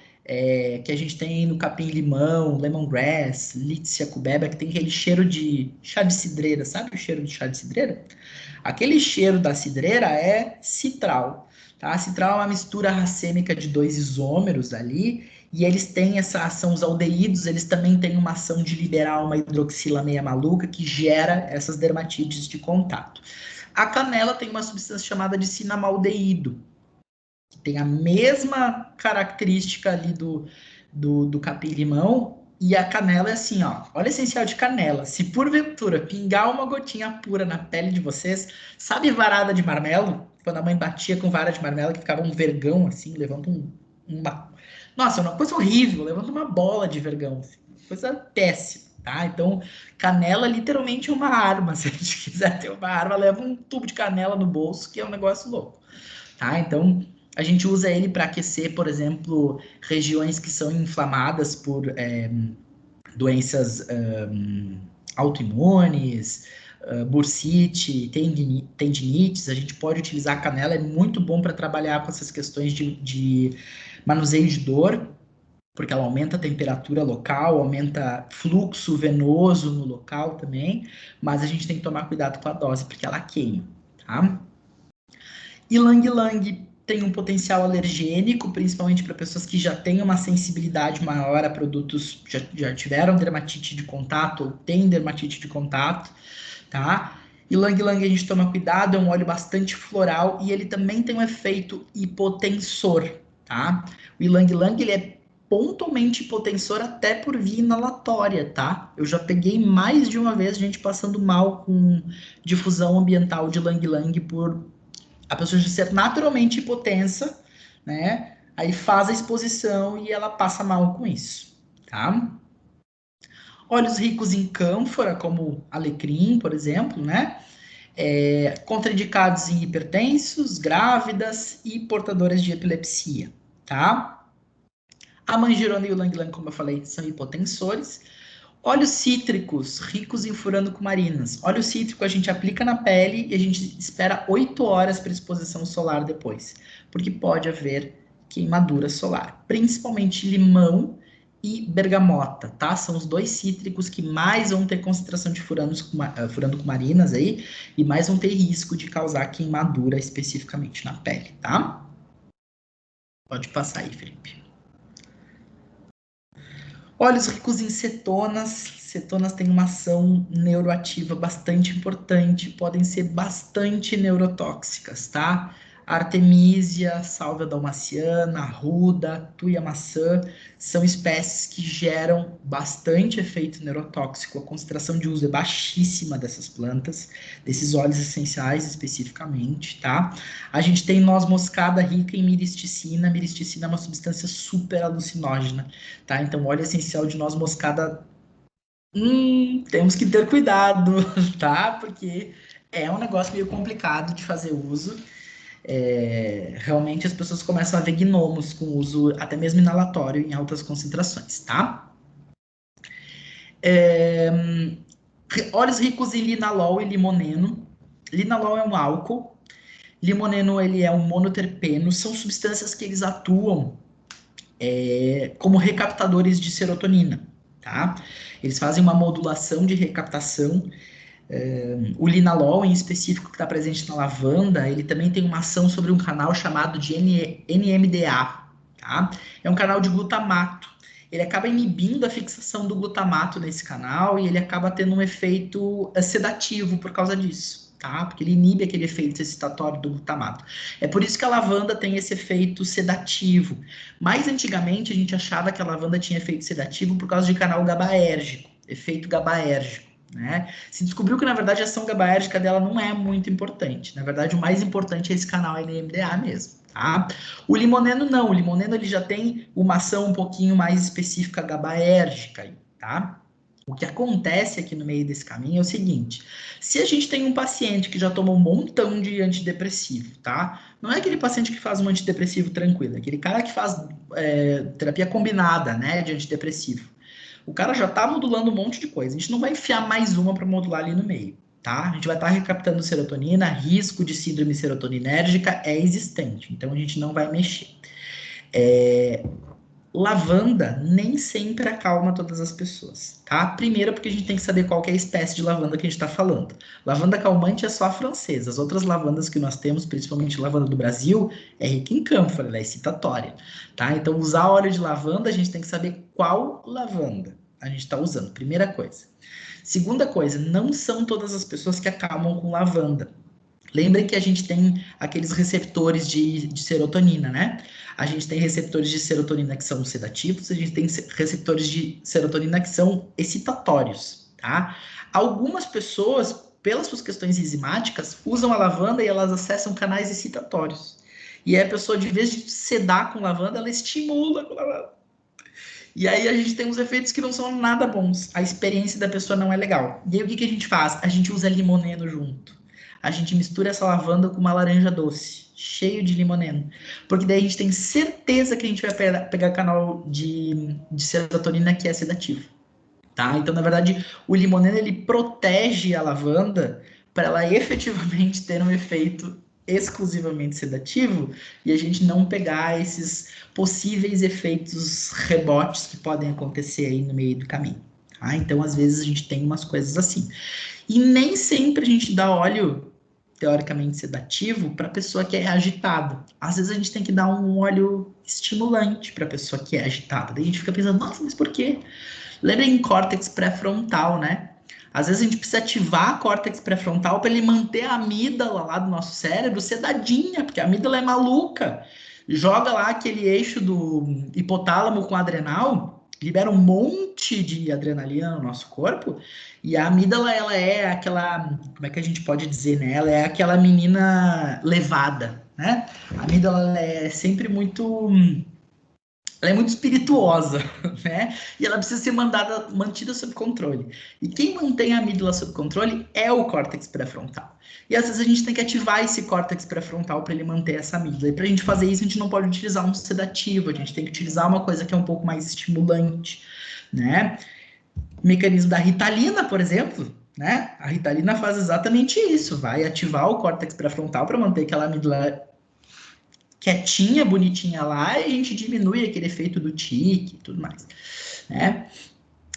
que a gente tem no capim-limão, lemongrass, Litsea cubeba, que tem aquele cheiro de chá de cidreira, sabe o cheiro de chá de cidreira? Aquele cheiro da cidreira é citral, tá? Citral é uma mistura racêmica de dois isômeros ali, e eles têm essa ação, os aldeídos, eles também têm uma ação de liberar uma hidroxila meia maluca que gera essas dermatites de contato. A canela tem uma substância chamada de cinamaldeído, que tem a mesma característica ali do capim-limão, e a canela é assim, ó, óleo essencial de canela. Se porventura pingar uma gotinha pura na pele de vocês, sabe varada de marmelo? Quando a mãe batia com vara de marmelo, que ficava um vergão assim, levanta uma... Nossa, é uma coisa horrível, levanta uma bola de vergão, assim, coisa péssima. Tá? Então, canela literalmente é uma arma. Se a gente quiser ter uma arma, leva um tubo de canela no bolso, que é um negócio louco. Tá? Então, a gente usa ele para aquecer, por exemplo, regiões que são inflamadas por doenças autoimunes, bursite, tendinites. A gente pode utilizar a canela, é muito bom para trabalhar com essas questões de manuseio de dor, porque ela aumenta a temperatura local, aumenta fluxo venoso no local também, mas a gente tem que tomar cuidado com a dose, porque ela queima, tá? Ylang-ylang tem um potencial alergênico, principalmente para pessoas que já têm uma sensibilidade maior a produtos, já tiveram dermatite de contato ou têm dermatite de contato, tá? Ylang-ylang a gente toma cuidado, é um óleo bastante floral e ele também tem um efeito hipotensor, tá? O ylang-ylang ele é pontualmente hipotensor até por via inalatória, tá? Eu já peguei mais de uma vez gente passando mal com difusão ambiental de ylang-ylang por a pessoa já ser naturalmente hipotensa, né? Aí faz a exposição e ela passa mal com isso, tá? Óleos ricos em cânfora, como alecrim, por exemplo, né? Contraindicados em hipertensos, grávidas e portadoras de epilepsia, tá? A manjerona e o ylang-ylang, como eu falei, são hipotensores. Óleos cítricos, ricos em furano-cumarinas. Óleo cítrico a gente aplica na pele e a gente espera 8 horas para exposição solar depois, porque pode haver queimadura solar, principalmente limão e bergamota, tá? São os dois cítricos que mais vão ter concentração de furano-cumarinas aí e mais vão ter risco de causar queimadura especificamente na pele, tá? Pode passar aí, Felipe. Óleos ricos em cetonas. Cetonas têm uma ação neuroativa bastante importante, podem ser bastante neurotóxicas, tá? Artemisia, Salvia dalmaciana, Arruda, Tuia-maçã, são espécies que geram bastante efeito neurotóxico. A concentração de uso é baixíssima dessas plantas, desses óleos essenciais especificamente, tá? A gente tem noz moscada rica em miristicina. Miristicina é uma substância super alucinógena, tá? Então, óleo essencial de noz moscada, temos que ter cuidado, tá? Porque é um negócio meio complicado de fazer uso. Realmente as pessoas começam a ver gnomos com uso até mesmo inalatório em altas concentrações, tá? Óleos ricos em linalol e limoneno. Linalol é um álcool, limoneno ele é um monoterpeno, são substâncias que eles atuam como recaptadores de serotonina, tá? Eles fazem uma modulação de recaptação. O linalol, em específico, que está presente na lavanda, ele também tem uma ação sobre um canal chamado de NMDA, tá? É um canal de glutamato. ele acaba inibindo a fixação do glutamato nesse canal e ele acaba tendo um efeito sedativo por causa disso, tá? Porque ele inibe aquele efeito excitatório do glutamato. É por isso que a lavanda tem esse efeito sedativo. Mais antigamente, a gente achava que a lavanda tinha efeito sedativo por causa de canal GABAérgico, efeito GABAérgico, né? Se descobriu que, na verdade, a ação GABAérgica dela não é muito importante. Na verdade, o mais importante é esse canal NMDA mesmo, tá? O limoneno não. O limoneno ele já tem uma ação um pouquinho mais específica GABAérgica, tá? O que acontece aqui no meio desse caminho é o seguinte: se a gente tem um paciente que já tomou um montão de antidepressivo, tá? Não é aquele paciente que faz um antidepressivo tranquilo, é aquele cara que faz terapia combinada, né, de antidepressivo. O cara já tá modulando um monte de coisa. A gente não vai enfiar mais uma para modular ali no meio, tá? A gente vai estar recaptando serotonina, risco de síndrome serotoninérgica é existente, então a gente não vai mexer. Lavanda nem sempre acalma todas as pessoas, tá? Primeiro porque a gente tem que saber qual que é a espécie de lavanda que a gente está falando. Lavanda calmante é só a francesa. As outras lavandas que nós temos, principalmente lavanda do Brasil, é rica em cânfora, ela é excitatória, tá? Então, usar óleo de lavanda, a gente tem que saber qual lavanda a gente está usando, primeira coisa. Segunda coisa, não são todas as pessoas que acalmam com lavanda. Lembrem que a gente tem aqueles receptores de serotonina, né? A gente tem receptores de serotonina que são sedativos, a gente tem receptores de serotonina que são excitatórios, tá? Algumas pessoas, pelas suas questões enzimáticas, usam a lavanda e elas acessam canais excitatórios. E aí a pessoa, de vez de sedar com lavanda, ela estimula com lavanda. E aí a gente tem uns efeitos que não são nada bons. A experiência da pessoa não é legal. E aí o que que a gente faz? A gente usa limoneno junto. A gente mistura essa lavanda com uma laranja doce, cheio de limoneno. Porque daí a gente tem certeza que a gente vai pegar canal de serotonina que é sedativo. Tá? Então, na verdade, o limoneno ele protege a lavanda para ela efetivamente ter um efeito exclusivamente sedativo e a gente não pegar esses possíveis efeitos rebotes que podem acontecer aí no meio do caminho. Tá? Então, às vezes, a gente tem umas coisas assim. E nem sempre a gente dá óleo teoricamente sedativo para pessoa que é agitada. Às vezes a gente tem que dar um óleo estimulante para pessoa que é agitada. Daí a gente fica pensando, nossa, mas por quê? Lembra em córtex pré-frontal, né? Às vezes a gente precisa ativar a córtex pré-frontal para ele manter a amígdala lá do nosso cérebro sedadinha, porque a amígdala é maluca. Joga lá aquele eixo do hipotálamo com adrenal, libera um monte de adrenalina no nosso corpo, e a amígdala, ela é aquela, como é que a gente pode dizer, né? Ela é aquela menina levada, né? A amígdala ela é sempre muito ela é muito espirituosa, né? E ela precisa ser mantida sob controle. E quem mantém a amígdala sob controle é o córtex pré-frontal. E às vezes a gente tem que ativar esse córtex pré-frontal para ele manter essa amígdala. E para a gente fazer isso, a gente não pode utilizar um sedativo, a gente tem que utilizar uma coisa que é um pouco mais estimulante, né? O mecanismo da Ritalina, por exemplo, né? A Ritalina faz exatamente isso, vai ativar o córtex pré-frontal para manter aquela amígdala quietinha, bonitinha lá, e a gente diminui aquele efeito do tique e tudo mais, né?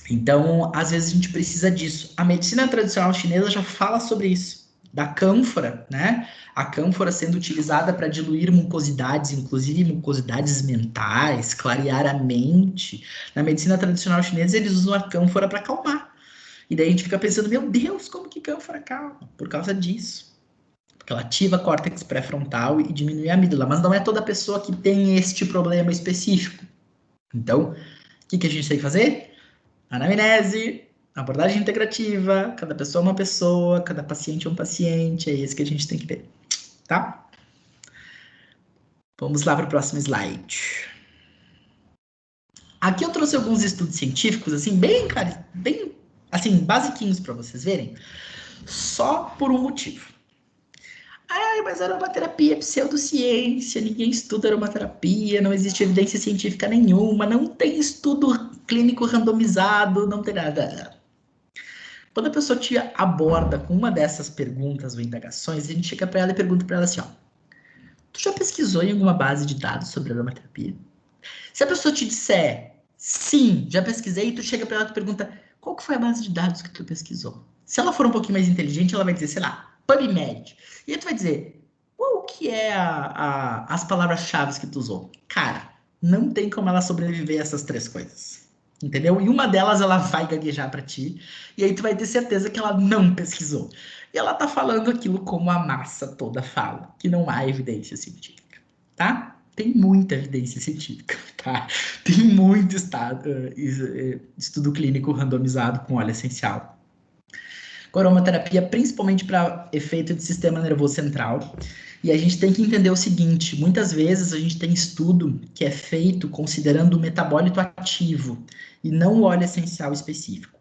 Então, às vezes a gente precisa disso. A medicina tradicional chinesa já fala sobre isso, da cânfora, né? A cânfora sendo utilizada para diluir mucosidades, inclusive mucosidades mentais, clarear a mente. Na medicina tradicional chinesa, eles usam a cânfora para acalmar. E daí a gente fica pensando, meu Deus, como que cânfora calma? Por causa disso. Porque ela ativa córtex pré-frontal e diminui a amígdala. Mas não é toda pessoa que tem este problema específico. Então, o que a gente tem que fazer? Anamnese, abordagem integrativa, cada pessoa é uma pessoa, cada paciente é um paciente, é isso que a gente tem que ver, tá? Vamos lá para o próximo slide. Aqui eu trouxe alguns estudos científicos, assim, bem assim, basiquinhos para vocês verem, só por um motivo. Ai, mas aromaterapia é pseudociência, ninguém estuda aromaterapia, não existe evidência científica nenhuma, não tem estudo clínico randomizado, não tem nada. Quando a pessoa te aborda com uma dessas perguntas ou indagações, a gente chega para ela e pergunta para ela assim, ó, tu já pesquisou em alguma base de dados sobre aromaterapia? Se a pessoa te disser, sim, já pesquisei, tu chega para ela e pergunta, qual que foi a base de dados que tu pesquisou? Se ela for um pouquinho mais inteligente, ela vai dizer, sei lá, PubMed. E aí tu vai dizer, qual que é as palavras-chave que tu usou? Cara, não tem como ela sobreviver a essas três coisas. entendeu? E uma delas ela vai gaguejar para ti, e aí tu vai ter certeza que ela não pesquisou. E ela tá falando aquilo como a massa toda fala, que não há evidência científica, tá? Tem muita evidência científica, tá? Tem muito estudo clínico randomizado com óleo essencial. Aromaterapia, principalmente para efeito de sistema nervoso central. E a gente tem que entender o seguinte: muitas vezes a gente tem estudo que é feito considerando o metabólito ativo e não o óleo essencial específico.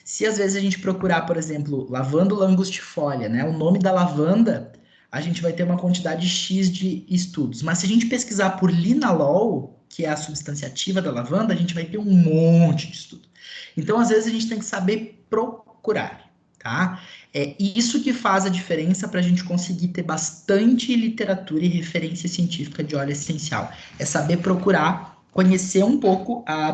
Se às vezes a gente procurar, por exemplo, lavanda angustifolia, né, o nome da lavanda, a gente vai ter uma quantidade X de estudos. Mas se a gente pesquisar por linalol, que é a substância ativa da lavanda, a gente vai ter um monte de estudo. Então, às vezes, a gente tem que saber procurar, tá? É isso que faz a diferença para a gente conseguir ter bastante literatura e referência científica de óleo essencial. É saber procurar, conhecer um pouco a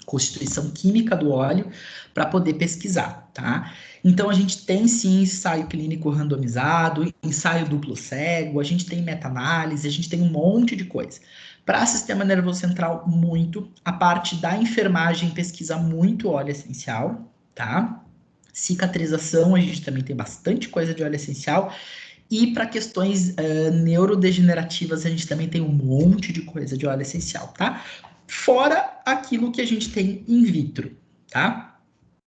constituição química do óleo para poder pesquisar, tá? Então a gente tem sim ensaio clínico randomizado, ensaio duplo cego, a gente tem meta-análise, a gente tem um monte de coisa. Para sistema nervoso central, muito. A parte da enfermagem pesquisa muito óleo essencial, tá? Cicatrização, a gente também tem bastante coisa de óleo essencial. E para questões neurodegenerativas, a gente também tem um monte de coisa de óleo essencial, tá? Fora aquilo que a gente tem in vitro, tá?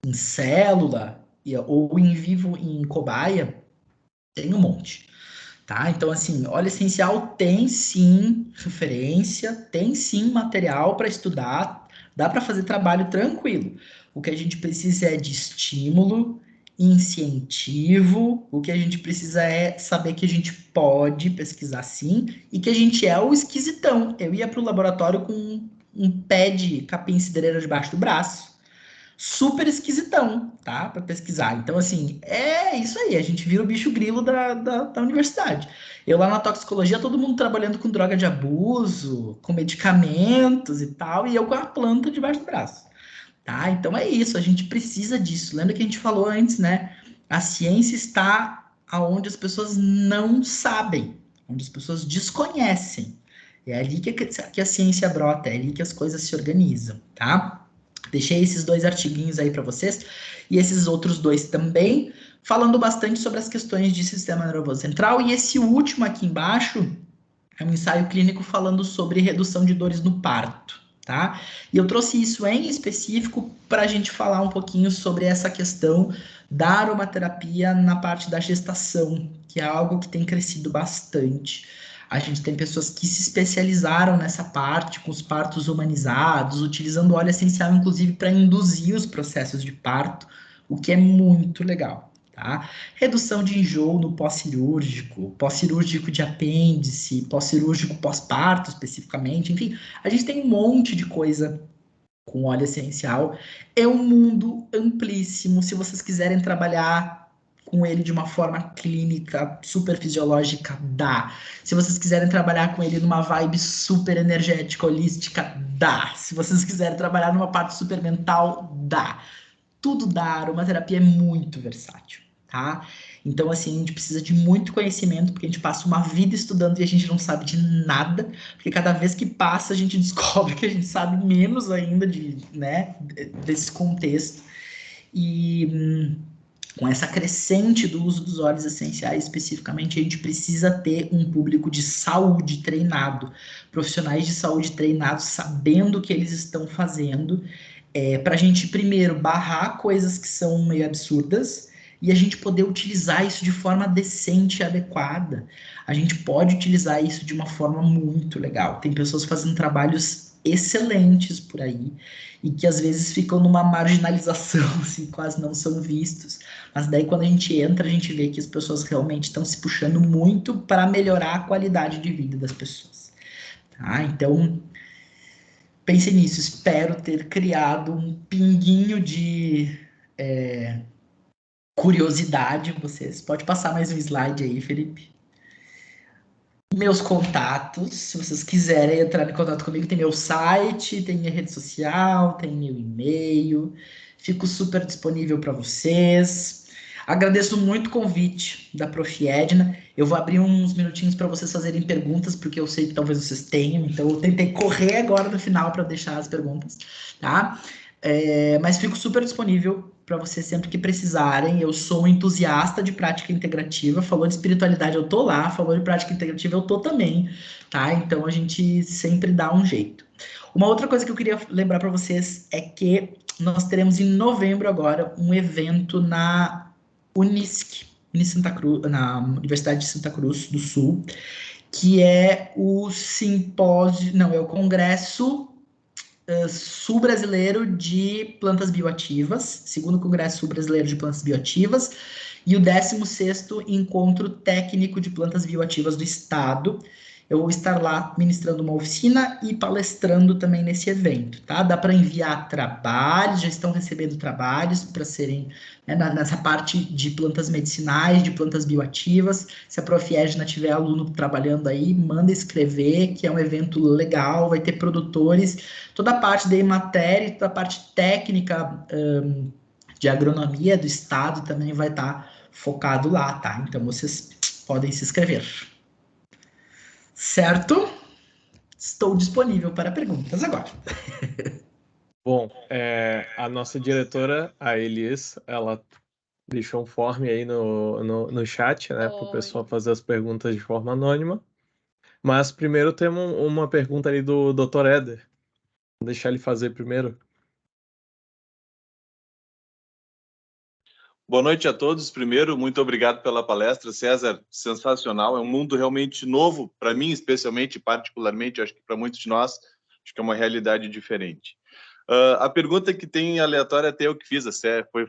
Em célula ou em vivo em cobaia, tem um monte, tá? Então, assim, óleo essencial tem sim referência, tem sim material para estudar, dá para fazer trabalho tranquilo. O que a gente precisa é de estímulo, incentivo, o que a gente precisa é saber que a gente pode pesquisar sim e que a gente é o esquisitão. Eu ia para o laboratório com um pé de capim cidreira debaixo do braço, super esquisitão, tá? Para pesquisar. Então, assim, é isso aí. A gente vira o bicho grilo da universidade. Eu lá na toxicologia, todo mundo trabalhando com droga de abuso, com medicamentos e tal, e eu com a planta debaixo do braço, tá? Então é isso. A gente precisa disso. Lembra que a gente falou antes, né? A ciência está aonde as pessoas não sabem, onde as pessoas desconhecem. É ali que a ciência brota, é ali que as coisas se organizam, tá? Deixei esses dois artiguinhos aí para vocês e esses outros dois também, falando bastante sobre as questões de sistema nervoso central. E esse último aqui embaixo é um ensaio clínico falando sobre redução de dores no parto, tá? E eu trouxe isso em específico para a gente falar um pouquinho sobre essa questão da aromaterapia na parte da gestação, que é algo que tem crescido bastante. A gente tem pessoas que se especializaram nessa parte, com os partos humanizados, utilizando óleo essencial, inclusive, para induzir os processos de parto, o que é muito legal, tá? Redução de enjoo no pós-cirúrgico de apêndice, pós-cirúrgico pós-parto, especificamente, enfim, a gente tem um monte de coisa com óleo essencial. É um mundo amplíssimo. Se vocês quiserem trabalhar com ele de uma forma clínica, super fisiológica, dá. Se vocês quiserem trabalhar com ele numa vibe super energética, holística, dá. Se vocês quiserem trabalhar numa parte super mental, dá. Tudo dá. A aromaterapia é muito versátil, tá? Então, assim, a gente precisa de muito conhecimento, porque a gente passa uma vida estudando e a gente não sabe de nada, porque cada vez que passa a gente descobre que a gente sabe menos ainda né, desse contexto. E com essa crescente do uso dos óleos essenciais, especificamente, a gente precisa ter um público de saúde treinado, profissionais de saúde treinados, sabendo o que eles estão fazendo, para a gente, primeiro, barrar coisas que são meio absurdas e a gente poder utilizar isso de forma decente e adequada. A gente pode utilizar isso de uma forma muito legal. Tem pessoas fazendo trabalhos excelentes por aí e que às vezes ficam numa marginalização, assim, quase não são vistos. Mas daí quando a gente entra, a gente vê que as pessoas realmente estão se puxando muito para melhorar a qualidade de vida das pessoas. Tá? Então, pense nisso, espero ter criado um pinguinho de curiosidade em vocês. Pode passar mais um slide aí, Felipe. Meus contatos, se vocês quiserem entrar em contato comigo, tem meu site, tem minha rede social, tem meu e-mail. Fico super disponível para vocês. Agradeço muito o convite da Prof. Edna. Eu vou abrir uns minutinhos para vocês fazerem perguntas, porque eu sei que talvez vocês tenham, então eu tentei correr agora no final para deixar as perguntas, tá? Mas fico super disponível para vocês sempre que precisarem. Eu sou um entusiasta de prática integrativa. Falou de espiritualidade, eu tô lá. Falou de prática integrativa, eu tô também, tá? Então a gente sempre dá um jeito. Uma outra coisa que eu queria lembrar para vocês é que nós teremos em novembro agora um evento na Unisc, em Santa Cruz, na Universidade de Santa Cruz do Sul, que é o simpósio, não, é o Congresso Sul-Brasileiro de Plantas Bioativas, segundo Congresso Sul-Brasileiro de Plantas Bioativas, e o 16º Encontro Técnico de Plantas Bioativas do Estado. Eu vou estar lá ministrando uma oficina e palestrando também nesse evento, tá? Dá para enviar trabalhos, já estão recebendo trabalhos para serem, né, nessa parte de plantas medicinais, de plantas bioativas. Se a Prof. Edna tiver aluno trabalhando aí, manda escrever, que é um evento legal, vai ter produtores, toda a parte da matéria, toda a parte técnica de agronomia do estado também vai estar focado lá, tá? Então vocês podem se inscrever. Certo? Estou disponível para perguntas agora. Bom, a nossa diretora, a Elis, ela deixou um form aí no chat, né, para o pessoal fazer as perguntas de forma anônima. Mas primeiro temos uma pergunta ali do Dr. Éder. Vou deixar ele fazer primeiro. Boa noite a todos. Primeiro, muito obrigado pela palestra, César. Sensacional. É um mundo realmente novo, para mim, especialmente, particularmente, acho que para muitos de nós, acho que é uma realidade diferente. A pergunta que tem aleatória até eu que fiz,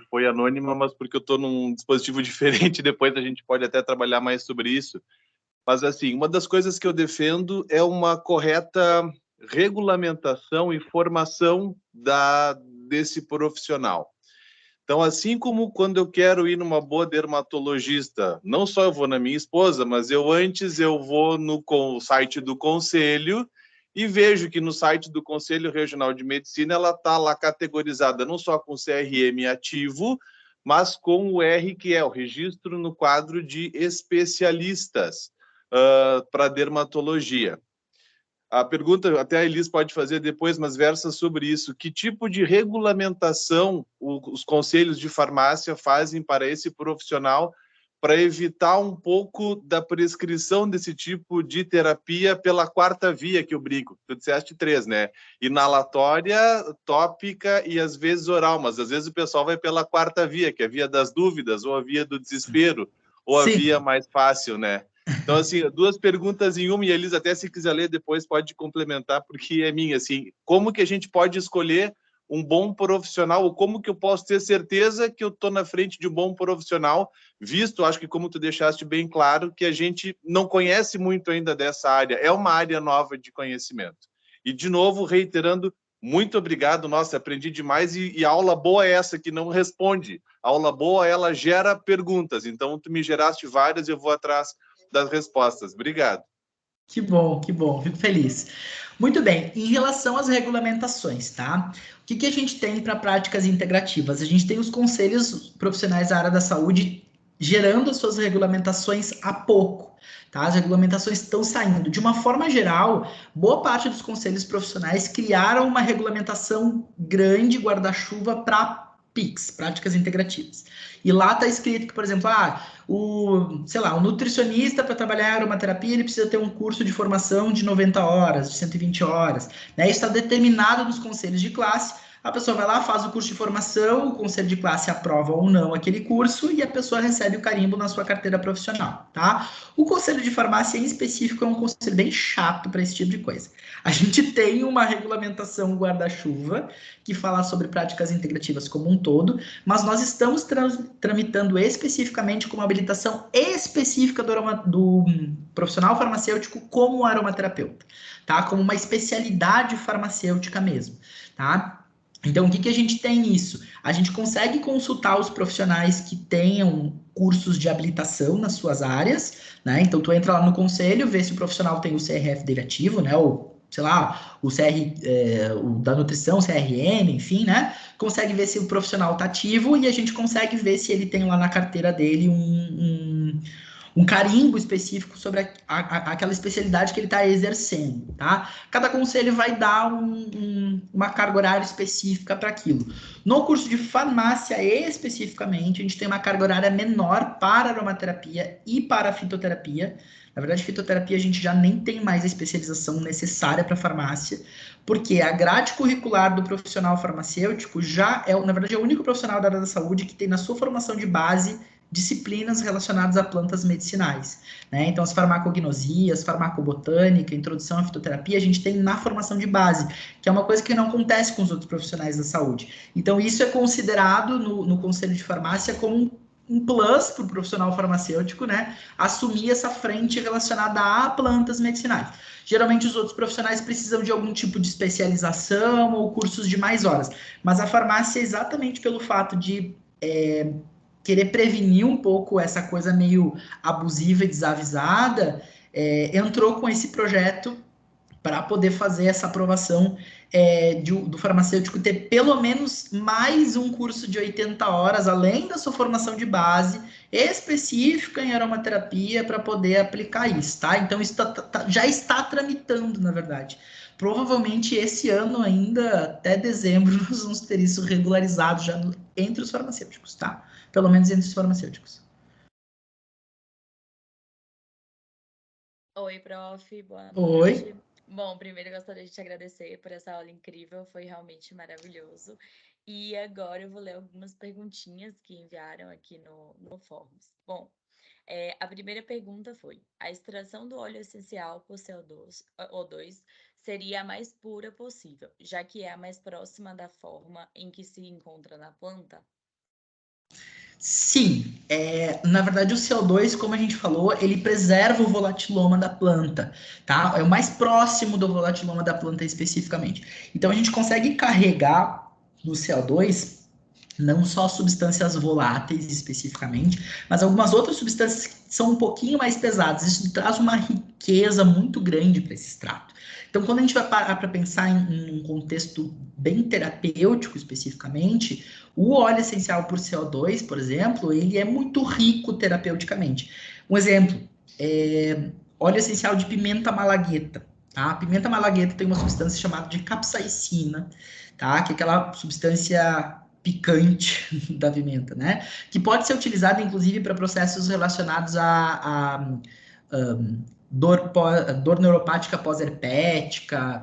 foi anônima, mas porque eu estou num dispositivo diferente, depois a gente pode até trabalhar mais sobre isso. Mas, assim, uma das coisas que eu defendo é uma correta regulamentação e formação desse profissional. Então, assim como quando eu quero ir numa boa dermatologista, não só eu vou na minha esposa, mas eu vou no site do conselho e vejo que no site do Conselho Regional de Medicina ela está lá categorizada não só com CRM ativo, mas com o R, que é o registro no quadro de especialistas para dermatologia. A pergunta, até a Elis pode fazer depois, mas versa sobre isso. Que tipo de regulamentação os conselhos de farmácia fazem para esse profissional para evitar um pouco da prescrição desse tipo de terapia pela quarta via, que eu brinco? Tu disseste 3, né? Inalatória, tópica e às vezes oral, mas às vezes o pessoal vai pela quarta via, que é a via das dúvidas, ou a via do desespero, ou a via mais fácil, né? Então, assim, 2 perguntas em uma, e a Elisa, até se quiser ler depois, pode complementar, porque é minha, assim, como que a gente pode escolher um bom profissional, ou como que eu posso ter certeza que eu estou na frente de um bom profissional, visto, acho que como tu deixaste bem claro, que a gente não conhece muito ainda dessa área, é uma área nova de conhecimento. E, de novo, reiterando, muito obrigado, nossa, aprendi demais, e aula boa é essa, que não responde. A aula boa, ela gera perguntas, então tu me geraste várias, eu vou atrás das respostas. Obrigado. Que bom, fico feliz. Muito bem, em relação às regulamentações, tá? O que a gente tem para práticas integrativas? A gente tem os conselhos profissionais da área da saúde gerando as suas regulamentações há pouco, tá? As regulamentações estão saindo. De uma forma geral, boa parte dos conselhos profissionais criaram uma regulamentação grande, guarda-chuva, para PICs, práticas integrativas. E lá está escrito que, por exemplo, o nutricionista para trabalhar aromaterapia, ele precisa ter um curso de formação de 90 horas, de 120 horas, né? Isso está determinado nos conselhos de classe. A pessoa vai lá, faz o curso de formação, o conselho de classe aprova ou não aquele curso e a pessoa recebe o carimbo na sua carteira profissional, tá? O conselho de farmácia em específico é um conselho bem chato para esse tipo de coisa. A gente tem uma regulamentação guarda-chuva que fala sobre práticas integrativas como um todo, mas nós estamos tramitando especificamente com uma habilitação específica do profissional farmacêutico como aromaterapeuta, tá? Como uma especialidade farmacêutica mesmo, tá? Então, o que a gente tem nisso? A gente consegue consultar os profissionais que tenham cursos de habilitação nas suas áreas, né? Então, tu entra lá no conselho, vê se o profissional tem o CRF dele ativo, né? Ou sei lá, o da nutrição, CRM, enfim, né? Consegue ver se o profissional está ativo e a gente consegue ver se ele tem lá na carteira dele um carimbo específico sobre aquela especialidade que ele está exercendo, tá? Cada conselho vai dar uma carga horária específica para aquilo. No curso de farmácia, especificamente, a gente tem uma carga horária menor para aromaterapia e para fitoterapia. Na verdade, fitoterapia a gente já nem tem mais a especialização necessária para farmácia, porque a grade curricular do profissional farmacêutico já é, na verdade, é o único profissional da área da saúde que tem na sua formação de base disciplinas relacionadas a plantas medicinais, né? Então, as farmacognosias, farmacobotânica, introdução à fitoterapia, a gente tem na formação de base, que é uma coisa que não acontece com os outros profissionais da saúde. Então, isso é considerado no Conselho de Farmácia como um plus para o profissional farmacêutico, né? Assumir essa frente relacionada a plantas medicinais. Geralmente, os outros profissionais precisam de algum tipo de especialização ou cursos de mais horas, mas a farmácia, exatamente pelo fato de querer prevenir um pouco essa coisa meio abusiva e desavisada, entrou com esse projeto para poder fazer essa aprovação do farmacêutico ter pelo menos mais um curso de 80 horas, além da sua formação de base, específica em aromaterapia, para poder aplicar isso, tá? Então, isso já está tramitando, na verdade. Provavelmente esse ano ainda, até dezembro, nós vamos ter isso regularizado já entre os farmacêuticos, tá? Pelo menos entre os farmacêuticos. Oi, prof. Boa Oi. noite. Bom, primeiro eu gostaria de te agradecer por essa aula incrível, foi realmente maravilhoso. E agora eu vou ler algumas perguntinhas que enviaram aqui no Forms. Bom, a primeira pergunta foi: a extração do óleo essencial por CO2 seria a mais pura possível, já que é a mais próxima da forma em que se enconra na planta? Sim, na verdade o CO2, como a gente falou, ele preserva o volatiloma da planta, tá? É o mais próximo do volatiloma da planta especificamente. Então a gente consegue carregar no CO2 não só substâncias voláteis especificamente, mas algumas outras substâncias que são um pouquinho mais pesadas. Isso traz uma riqueza muito grande para esse extrato. Então, quando a gente vai parar para pensar em um contexto bem terapêutico especificamente, o óleo essencial por CO2, por exemplo, ele é muito rico terapeuticamente. Um exemplo, óleo essencial de pimenta malagueta. Tá? A pimenta malagueta tem uma substância chamada de capsaicina, tá? Que é aquela substância picante da pimenta, né? Que pode ser utilizada, inclusive, para processos relacionados a dor neuropática pós-herpética,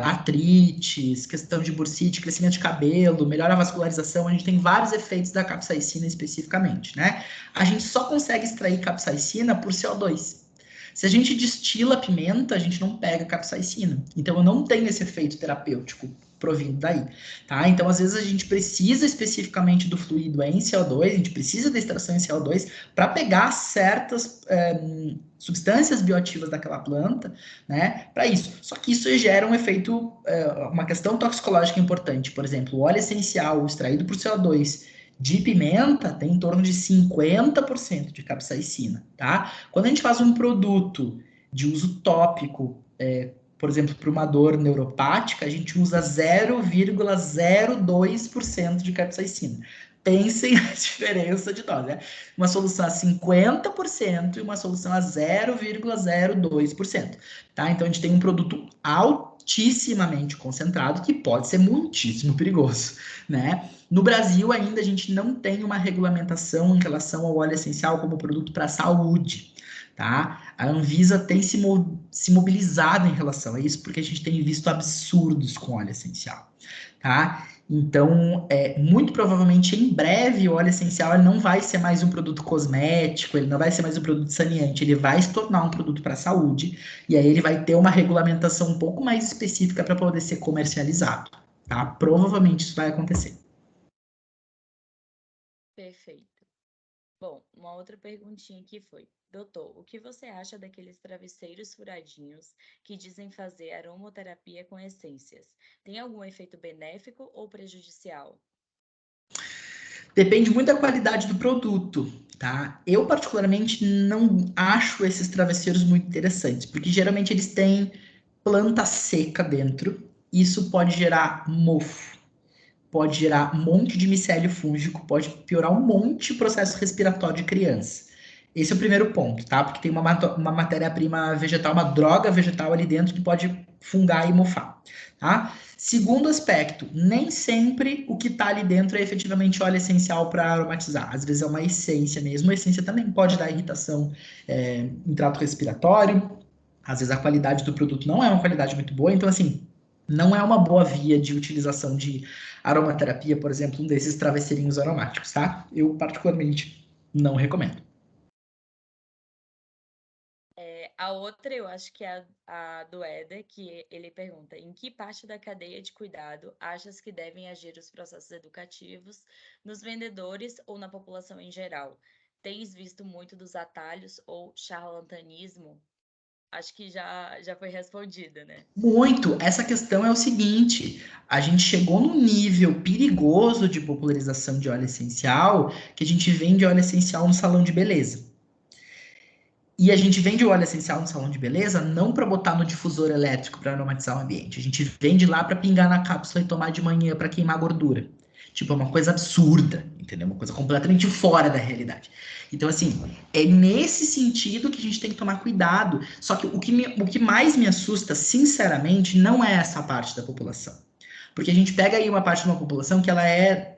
artrites, questão de bursite, crescimento de cabelo, melhora a vascularização. A gente tem vários efeitos da capsaicina especificamente, né? A gente só consegue extrair capsaicina por CO2. Se a gente destila pimenta, a gente não pega capsaicina. Então, eu não tenho esse efeito terapêutico provindo daí, tá? Então, às vezes, a gente precisa especificamente do fluido em CO2, a gente precisa da extração em CO2 para pegar certas substâncias bioativas daquela planta, né? Para isso. Só que isso gera um efeito, uma questão toxicológica importante. Por exemplo, o óleo essencial extraído por CO2 de pimenta tem em torno de 50% de capsaicina, tá? Quando a gente faz um produto de uso tópico, por exemplo, para uma dor neuropática, a gente usa 0,02% de capsaicina. Pensem a diferença de dose, né? Uma solução a 50% e uma solução a 0,02%, tá? Então, a gente tem um produto altissimamente concentrado que pode ser muitíssimo perigoso, né? No Brasil, ainda a gente não tem uma regulamentação em relação ao óleo essencial como produto para a saúde, tá? A Anvisa tem se mobilizado em relação a isso, porque a gente tem visto absurdos com óleo essencial, tá? Então, muito provavelmente, em breve, o óleo essencial ele não vai ser mais um produto cosmético, ele não vai ser mais um produto saneante, ele vai se tornar um produto para a saúde, e aí ele vai ter uma regulamentação um pouco mais específica para poder ser comercializado, tá? Provavelmente isso vai acontecer. Perfeito. Bom, uma outra perguntinha aqui foi: doutor, o que você acha daqueles travesseiros furadinhos que dizem fazer aromaterapia com essências? Tem algum efeito benéfico ou prejudicial? Depende muito da qualidade do produto, tá? Eu, particularmente, não acho esses travesseiros muito interessantes, porque geralmente eles têm planta seca dentro, isso pode gerar mofo, pode gerar um monte de micélio fúngico, pode piorar um monte de processo respiratório de criança. Esse é o primeiro ponto, tá? Porque tem uma matéria-prima vegetal, uma droga vegetal ali dentro que pode fungar e mofar, tá? Segundo aspecto, nem sempre o que está ali dentro é efetivamente óleo essencial para aromatizar. Às vezes é uma essência mesmo. A essência também pode dar irritação em trato respiratório. Às vezes a qualidade do produto não é uma qualidade muito boa. Então, assim, não é uma boa via de utilização de aromaterapia, por exemplo, um desses travesseirinhos aromáticos, tá? Eu, particularmente, não recomendo. A outra, eu acho que é a do Éder, que ele pergunta: em que parte da cadeia de cuidado achas que devem agir os processos educativos nos vendedores ou na população em geral? Tens visto muito dos atalhos ou charlatanismo? Acho que já foi respondida, né? Muito. Essa questão é o seguinte: a gente chegou num nível perigoso de popularização de óleo essencial que a gente vende óleo essencial no salão de beleza. E a gente vende o óleo essencial no salão de beleza não para botar no difusor elétrico para aromatizar o ambiente. A gente vende lá para pingar na cápsula e tomar de manhã para queimar gordura. Tipo, é uma coisa absurda, entendeu? Uma coisa completamente fora da realidade. Então, assim, é nesse sentido que a gente tem que tomar cuidado. Só que o que mais me assusta, sinceramente, não é essa parte da população. Porque a gente pega aí uma parte de uma população que ela é,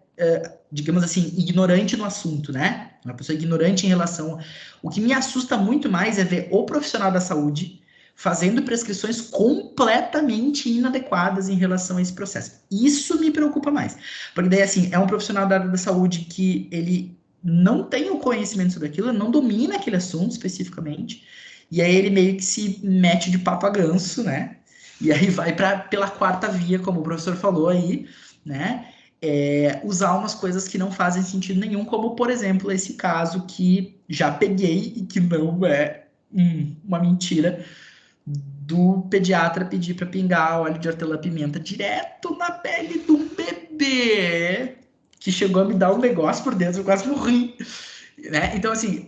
digamos assim, ignorante no assunto, né? Uma pessoa ignorante em relação. O que me assusta muito mais é ver o profissional da saúde fazendo prescrições completamente inadequadas em relação a esse processo. Isso me preocupa mais. Porque daí, assim, é um profissional da área da saúde que ele não tem o conhecimento sobre aquilo, não domina aquele assunto especificamente, e aí ele meio que se mete de papo a ganso, né? E aí vai pela quarta via, como o professor falou aí, né? Usar umas coisas que não fazem sentido nenhum, como, por exemplo, esse caso que já peguei e que não é uma mentira, do pediatra pedir para pingar óleo de hortelã-pimenta direto na pele do bebê, que chegou a me dar um negócio por dentro, eu quase morri, né? Então, assim,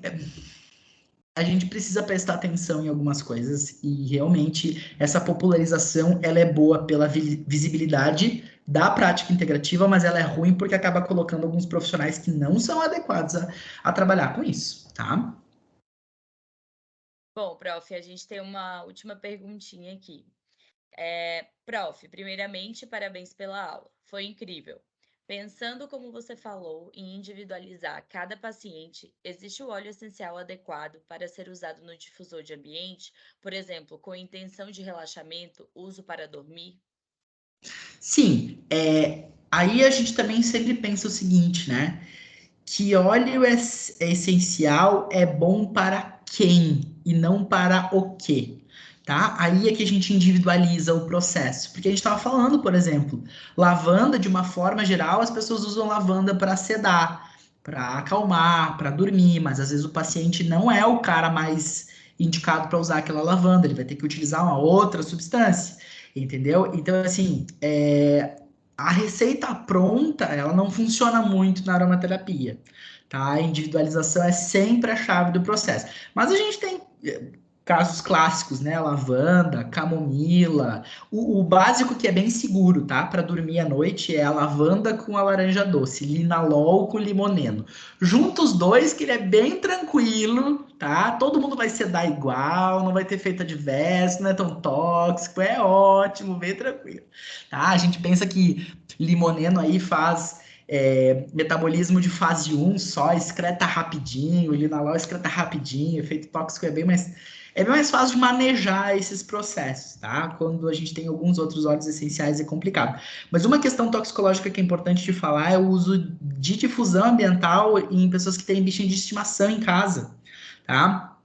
a gente precisa prestar atenção em algumas coisas e realmente essa popularização ela é boa pela visibilidade da prática integrativa, mas ela é ruim porque acaba colocando alguns profissionais que não são adequados a trabalhar com isso, tá? Bom, prof, a gente tem uma última perguntinha aqui. Prof, primeiramente, parabéns pela aula. Foi incrível. Pensando como você falou em individualizar cada paciente, existe o óleo essencial adequado para ser usado no difusor de ambiente? Por exemplo, com intenção de relaxamento, uso para dormir? Sim, aí a gente também sempre pensa o seguinte, né? Que óleo essencial é bom para quem e não para o quê, tá? Aí é que a gente individualiza o processo, porque a gente estava falando, por exemplo, lavanda de uma forma geral, as pessoas usam lavanda para sedar, para acalmar, para dormir, mas às vezes o paciente não é o cara mais indicado para usar aquela lavanda, ele vai ter que utilizar uma outra substância, entendeu? Então, assim, a receita pronta, ela não funciona muito na aromaterapia, tá? A individualização é sempre a chave do processo. Mas a gente tem casos clássicos, né? Lavanda, camomila. O básico que é bem seguro, tá? Para dormir à noite é a lavanda com a laranja doce, linalol com limoneno. Junta os dois que ele é bem tranquilo, tá? Todo mundo vai sedar igual, não vai ter efeito adverso, não é tão tóxico, é ótimo, bem tranquilo. Tá? A gente pensa que limoneno aí faz metabolismo de fase 1 só, excreta rapidinho, linalol excreta rapidinho, efeito tóxico é bem mais fácil de manejar esses processos, tá? Quando a gente tem alguns outros óleos essenciais é complicado. Mas uma questão toxicológica que é importante de falar é o uso de difusão ambiental em pessoas que têm bichinho de estimação em casa, tá?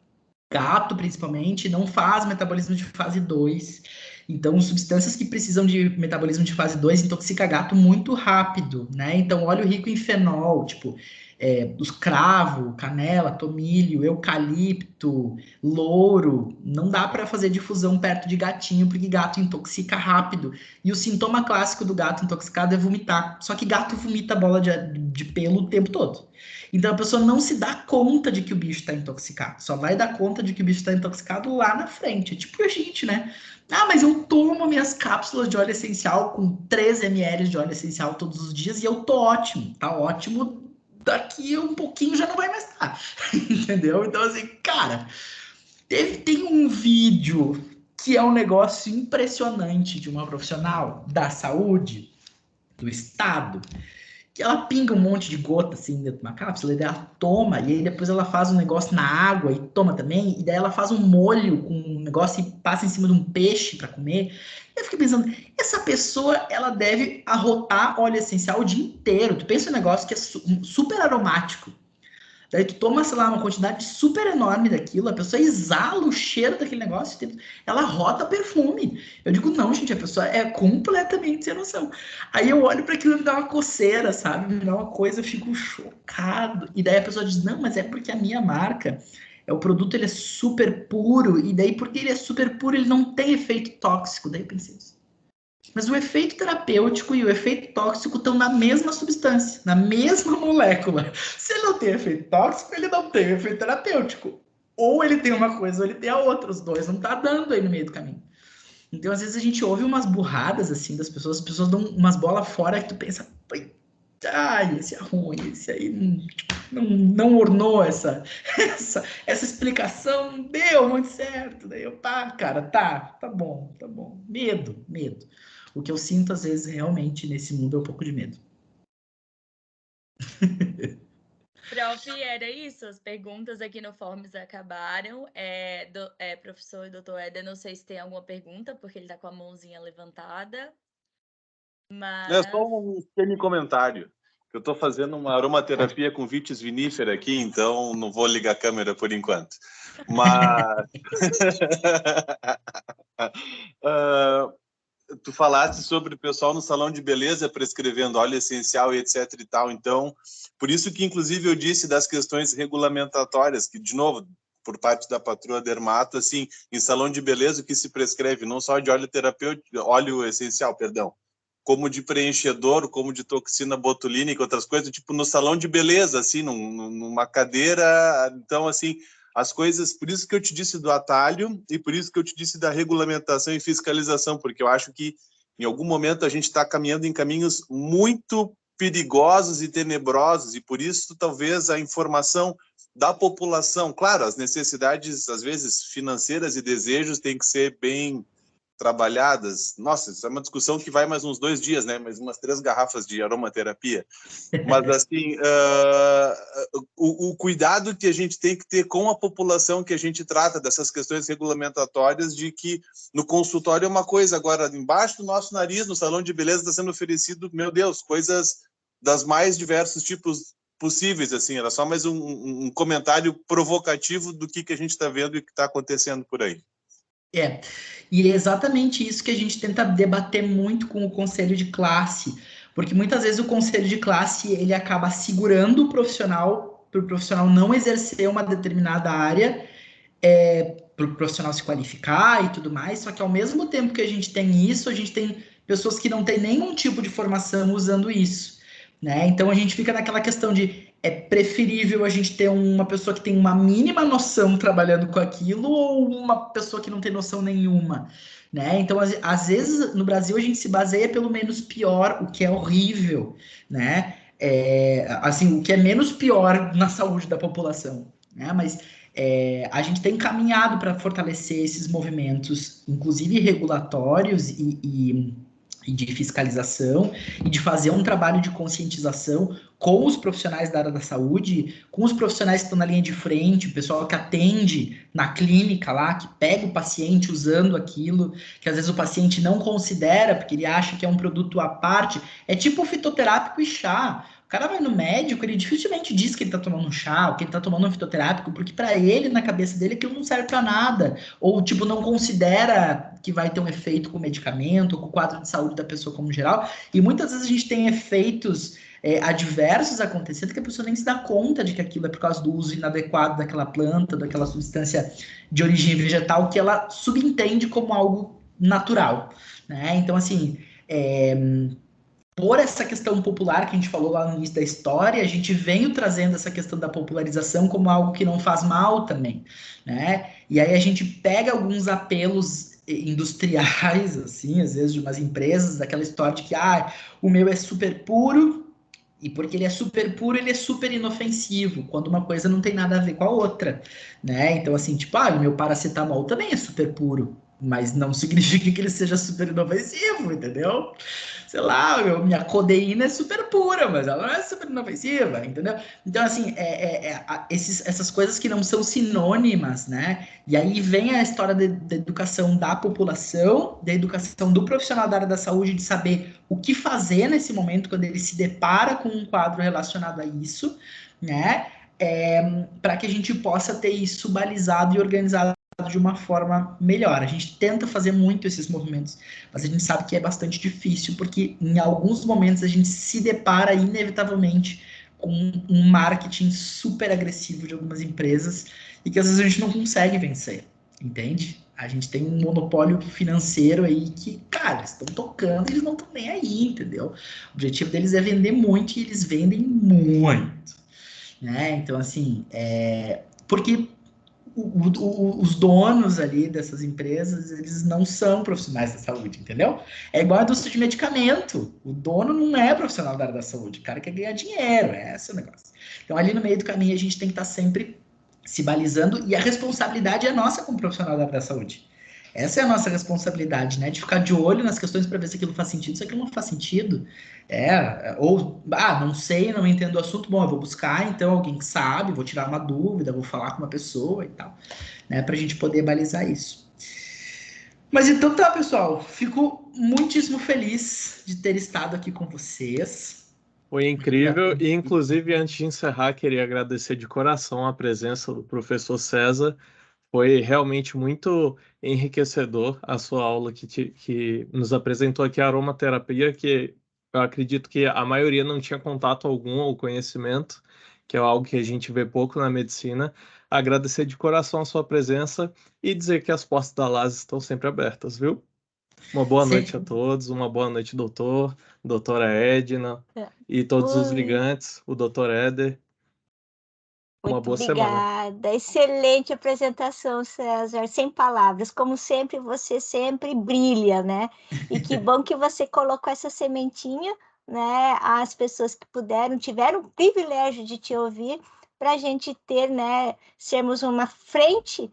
Gato, principalmente, não faz metabolismo de fase 2. Então, substâncias que precisam de metabolismo de fase 2 intoxica gato muito rápido, né? Então, óleo rico em fenol, tipo, Os cravo, canela, tomilho, eucalipto, louro, não dá para fazer difusão perto de gatinho, porque gato intoxica rápido. E o sintoma clássico do gato intoxicado é vomitar. Só que gato vomita bola de pelo o tempo todo. Então a pessoa não se dá conta de que o bicho está intoxicado. Só vai dar conta de que o bicho está intoxicado lá na frente. É tipo a gente, né? Ah, mas eu tomo minhas cápsulas de óleo essencial com 3 ml de óleo essencial todos os dias e eu tô ótimo. Tá ótimo, daqui um pouquinho já não vai mais estar. Entendeu? Então, assim, cara, tem um vídeo que é um negócio impressionante de uma profissional da saúde do estado, que ela pinga um monte de gota assim dentro de uma cápsula, e daí ela toma, e aí depois ela faz um negócio na água e toma também, e daí ela faz um molho com um negócio e passa em cima de um peixe para comer. Eu fiquei pensando, essa pessoa, ela deve arrotar óleo essencial o dia inteiro. Tu pensa um negócio que é super aromático. Daí tu toma, sei lá, uma quantidade super enorme daquilo, a pessoa exala o cheiro daquele negócio, ela rota perfume. Eu digo, não, gente, a pessoa é completamente sem noção. Aí eu olho para aquilo e me dá uma coceira, sabe? Me dá uma coisa, eu fico chocado. E daí a pessoa diz, não, mas é porque a minha marca, o produto ele é super puro, e daí porque ele é super puro, ele não tem efeito tóxico. Daí eu pensei isso. Mas o efeito terapêutico e o efeito tóxico estão na mesma substância, na mesma molécula. Se ele não tem efeito tóxico, ele não tem efeito terapêutico. Ou ele tem uma coisa, ou ele tem a outra. Os dois não tá dando aí no meio do caminho. Então, às vezes, a gente ouve umas burradas, assim, das pessoas. As pessoas dão umas bolas fora que tu pensa, ai, esse é ruim, esse aí não ornou essa explicação, não deu muito certo. Daí eu, cara, tá bom. Medo. O que eu sinto, às vezes, realmente, nesse mundo é um pouco de medo. Prof, era isso. As perguntas aqui no Forms acabaram. Professor e doutor Éder, não sei se tem alguma pergunta, porque ele está com a mãozinha levantada. Mas... É só um pequeno comentário. Eu estou fazendo uma aromaterapia com vitis vinífera aqui, então não vou ligar a câmera por enquanto. Mas... tu falaste sobre o pessoal no salão de beleza prescrevendo óleo essencial e etc e tal. Então, por isso que, inclusive, eu disse das questões regulamentatórias, que, de novo, por parte da patroa dermato, assim, em salão de beleza, o que se prescreve, não só de óleo terapêutico, óleo essencial, perdão, como de preenchedor, como de toxina botulínica, outras coisas, tipo no salão de beleza, assim, numa cadeira. Então, assim, as coisas, por isso que eu te disse do atalho e por isso que eu te disse da regulamentação e fiscalização, porque eu acho que em algum momento a gente está caminhando em caminhos muito perigosos e tenebrosos, e por isso talvez a informação da população, claro, as necessidades às vezes financeiras e desejos têm que ser bem trabalhadas. Nossa, isso é uma discussão que vai mais uns 2 dias, né? Mais umas 3 garrafas de aromaterapia. Mas, assim, o cuidado que a gente tem que ter com a população que a gente trata dessas questões regulamentatórias, de que no consultório é uma coisa, agora embaixo do nosso nariz, no salão de beleza, está sendo oferecido, meu Deus, coisas das mais diversos tipos possíveis, assim. Era só mais um comentário provocativo do que a gente está vendo e o que está acontecendo por aí. E é exatamente isso que a gente tenta debater muito com o conselho de classe, porque muitas vezes o conselho de classe ele acaba segurando o profissional para o profissional não exercer uma determinada área, para o profissional se qualificar e tudo mais, só que ao mesmo tempo que a gente tem isso, a gente tem pessoas que não têm nenhum tipo de formação usando isso, né? Então a gente fica naquela questão de é preferível a gente ter uma pessoa que tem uma mínima noção trabalhando com aquilo ou uma pessoa que não tem noção nenhuma, né? Então, às vezes, no Brasil, a gente se baseia pelo menos pior, o que é horrível, né? Assim, o que é menos pior na saúde da população, né? Mas a gente tem caminhado para fortalecer esses movimentos, inclusive regulatórios e de fiscalização, e de fazer um trabalho de conscientização com os profissionais da área da saúde, com os profissionais que estão na linha de frente, o pessoal que atende na clínica lá, que pega o paciente usando aquilo, que às vezes o paciente não considera, porque ele acha que é um produto à parte. É tipo fitoterápico e chá. O cara vai no médico, ele dificilmente diz que ele tá tomando um chá, ou que ele tá tomando um fitoterápico, porque para ele, na cabeça dele, aquilo não serve para nada. Ou, tipo, não considera que vai ter um efeito com o medicamento, ou com o quadro de saúde da pessoa como geral. E muitas vezes a gente tem efeitos adversos acontecendo que a pessoa nem se dá conta de que aquilo é por causa do uso inadequado daquela planta, daquela substância de origem vegetal, que ela subentende como algo natural, né? Então, assim, por essa questão popular que a gente falou lá no início da história, a gente veio trazendo essa questão da popularização como algo que não faz mal também, né? E aí a gente pega alguns apelos industriais, assim, às vezes de umas empresas, daquela história de que, o meu é super puro, e porque ele é super puro, ele é super inofensivo, quando uma coisa não tem nada a ver com a outra, né? Então, assim, tipo, o meu paracetamol também é super puro, mas não significa que ele seja super inofensivo, entendeu? Sei lá, minha codeína é super pura, mas ela não é super inofensiva, entendeu? Então, assim, essas coisas que não são sinônimas, né? E aí vem a história da educação da população, da educação do profissional da área da saúde, de saber o que fazer nesse momento quando ele se depara com um quadro relacionado a isso, né? Para que a gente possa ter isso balizado e organizado de uma forma melhor. A gente tenta fazer muito esses movimentos, mas a gente sabe que é bastante difícil, porque em alguns momentos a gente se depara inevitavelmente com um marketing super agressivo de algumas empresas e que às vezes a gente não consegue vencer, entende? A gente tem um monopólio financeiro aí que, cara, eles estão tocando e eles não estão nem aí, entendeu? O objetivo deles é vender muito e eles vendem muito, né? Então, assim, porque os donos ali dessas empresas, eles não são profissionais da saúde, entendeu? É igual a indústria de medicamento. O dono não é profissional da área da saúde, o cara quer ganhar dinheiro, esse é o negócio. Então, ali no meio do caminho, a gente tem que estar sempre se balizando, e a responsabilidade é nossa como profissional da área da saúde. Essa é a nossa responsabilidade, né? De ficar de olho nas questões para ver se aquilo faz sentido, se aquilo não faz sentido. Não sei, não entendo o assunto. Bom, eu vou buscar então alguém que sabe, vou tirar uma dúvida, vou falar com uma pessoa e tal, né? Para a gente poder balizar isso. Mas então tá, pessoal. Fico muitíssimo feliz de ter estado aqui com vocês. Foi incrível e, inclusive, antes de encerrar, queria agradecer de coração a presença do professor César. Foi realmente muito enriquecedor a sua aula que nos apresentou aqui a aromaterapia, que eu acredito que a maioria não tinha contato algum ou conhecimento, que é algo que a gente vê pouco na medicina. Agradecer de coração a sua presença e dizer que as portas da LAS estão sempre abertas, viu? Uma boa noite a todos, uma boa noite, doutora Edna e todos os ligantes, o doutor Éder. Uma boa semana. Obrigada. Excelente apresentação, César. Sem palavras. Como sempre, você sempre brilha, né? E que bom que você colocou essa sementinha, né? As pessoas que tiveram o privilégio de te ouvir, para a gente ter, né? Sermos uma frente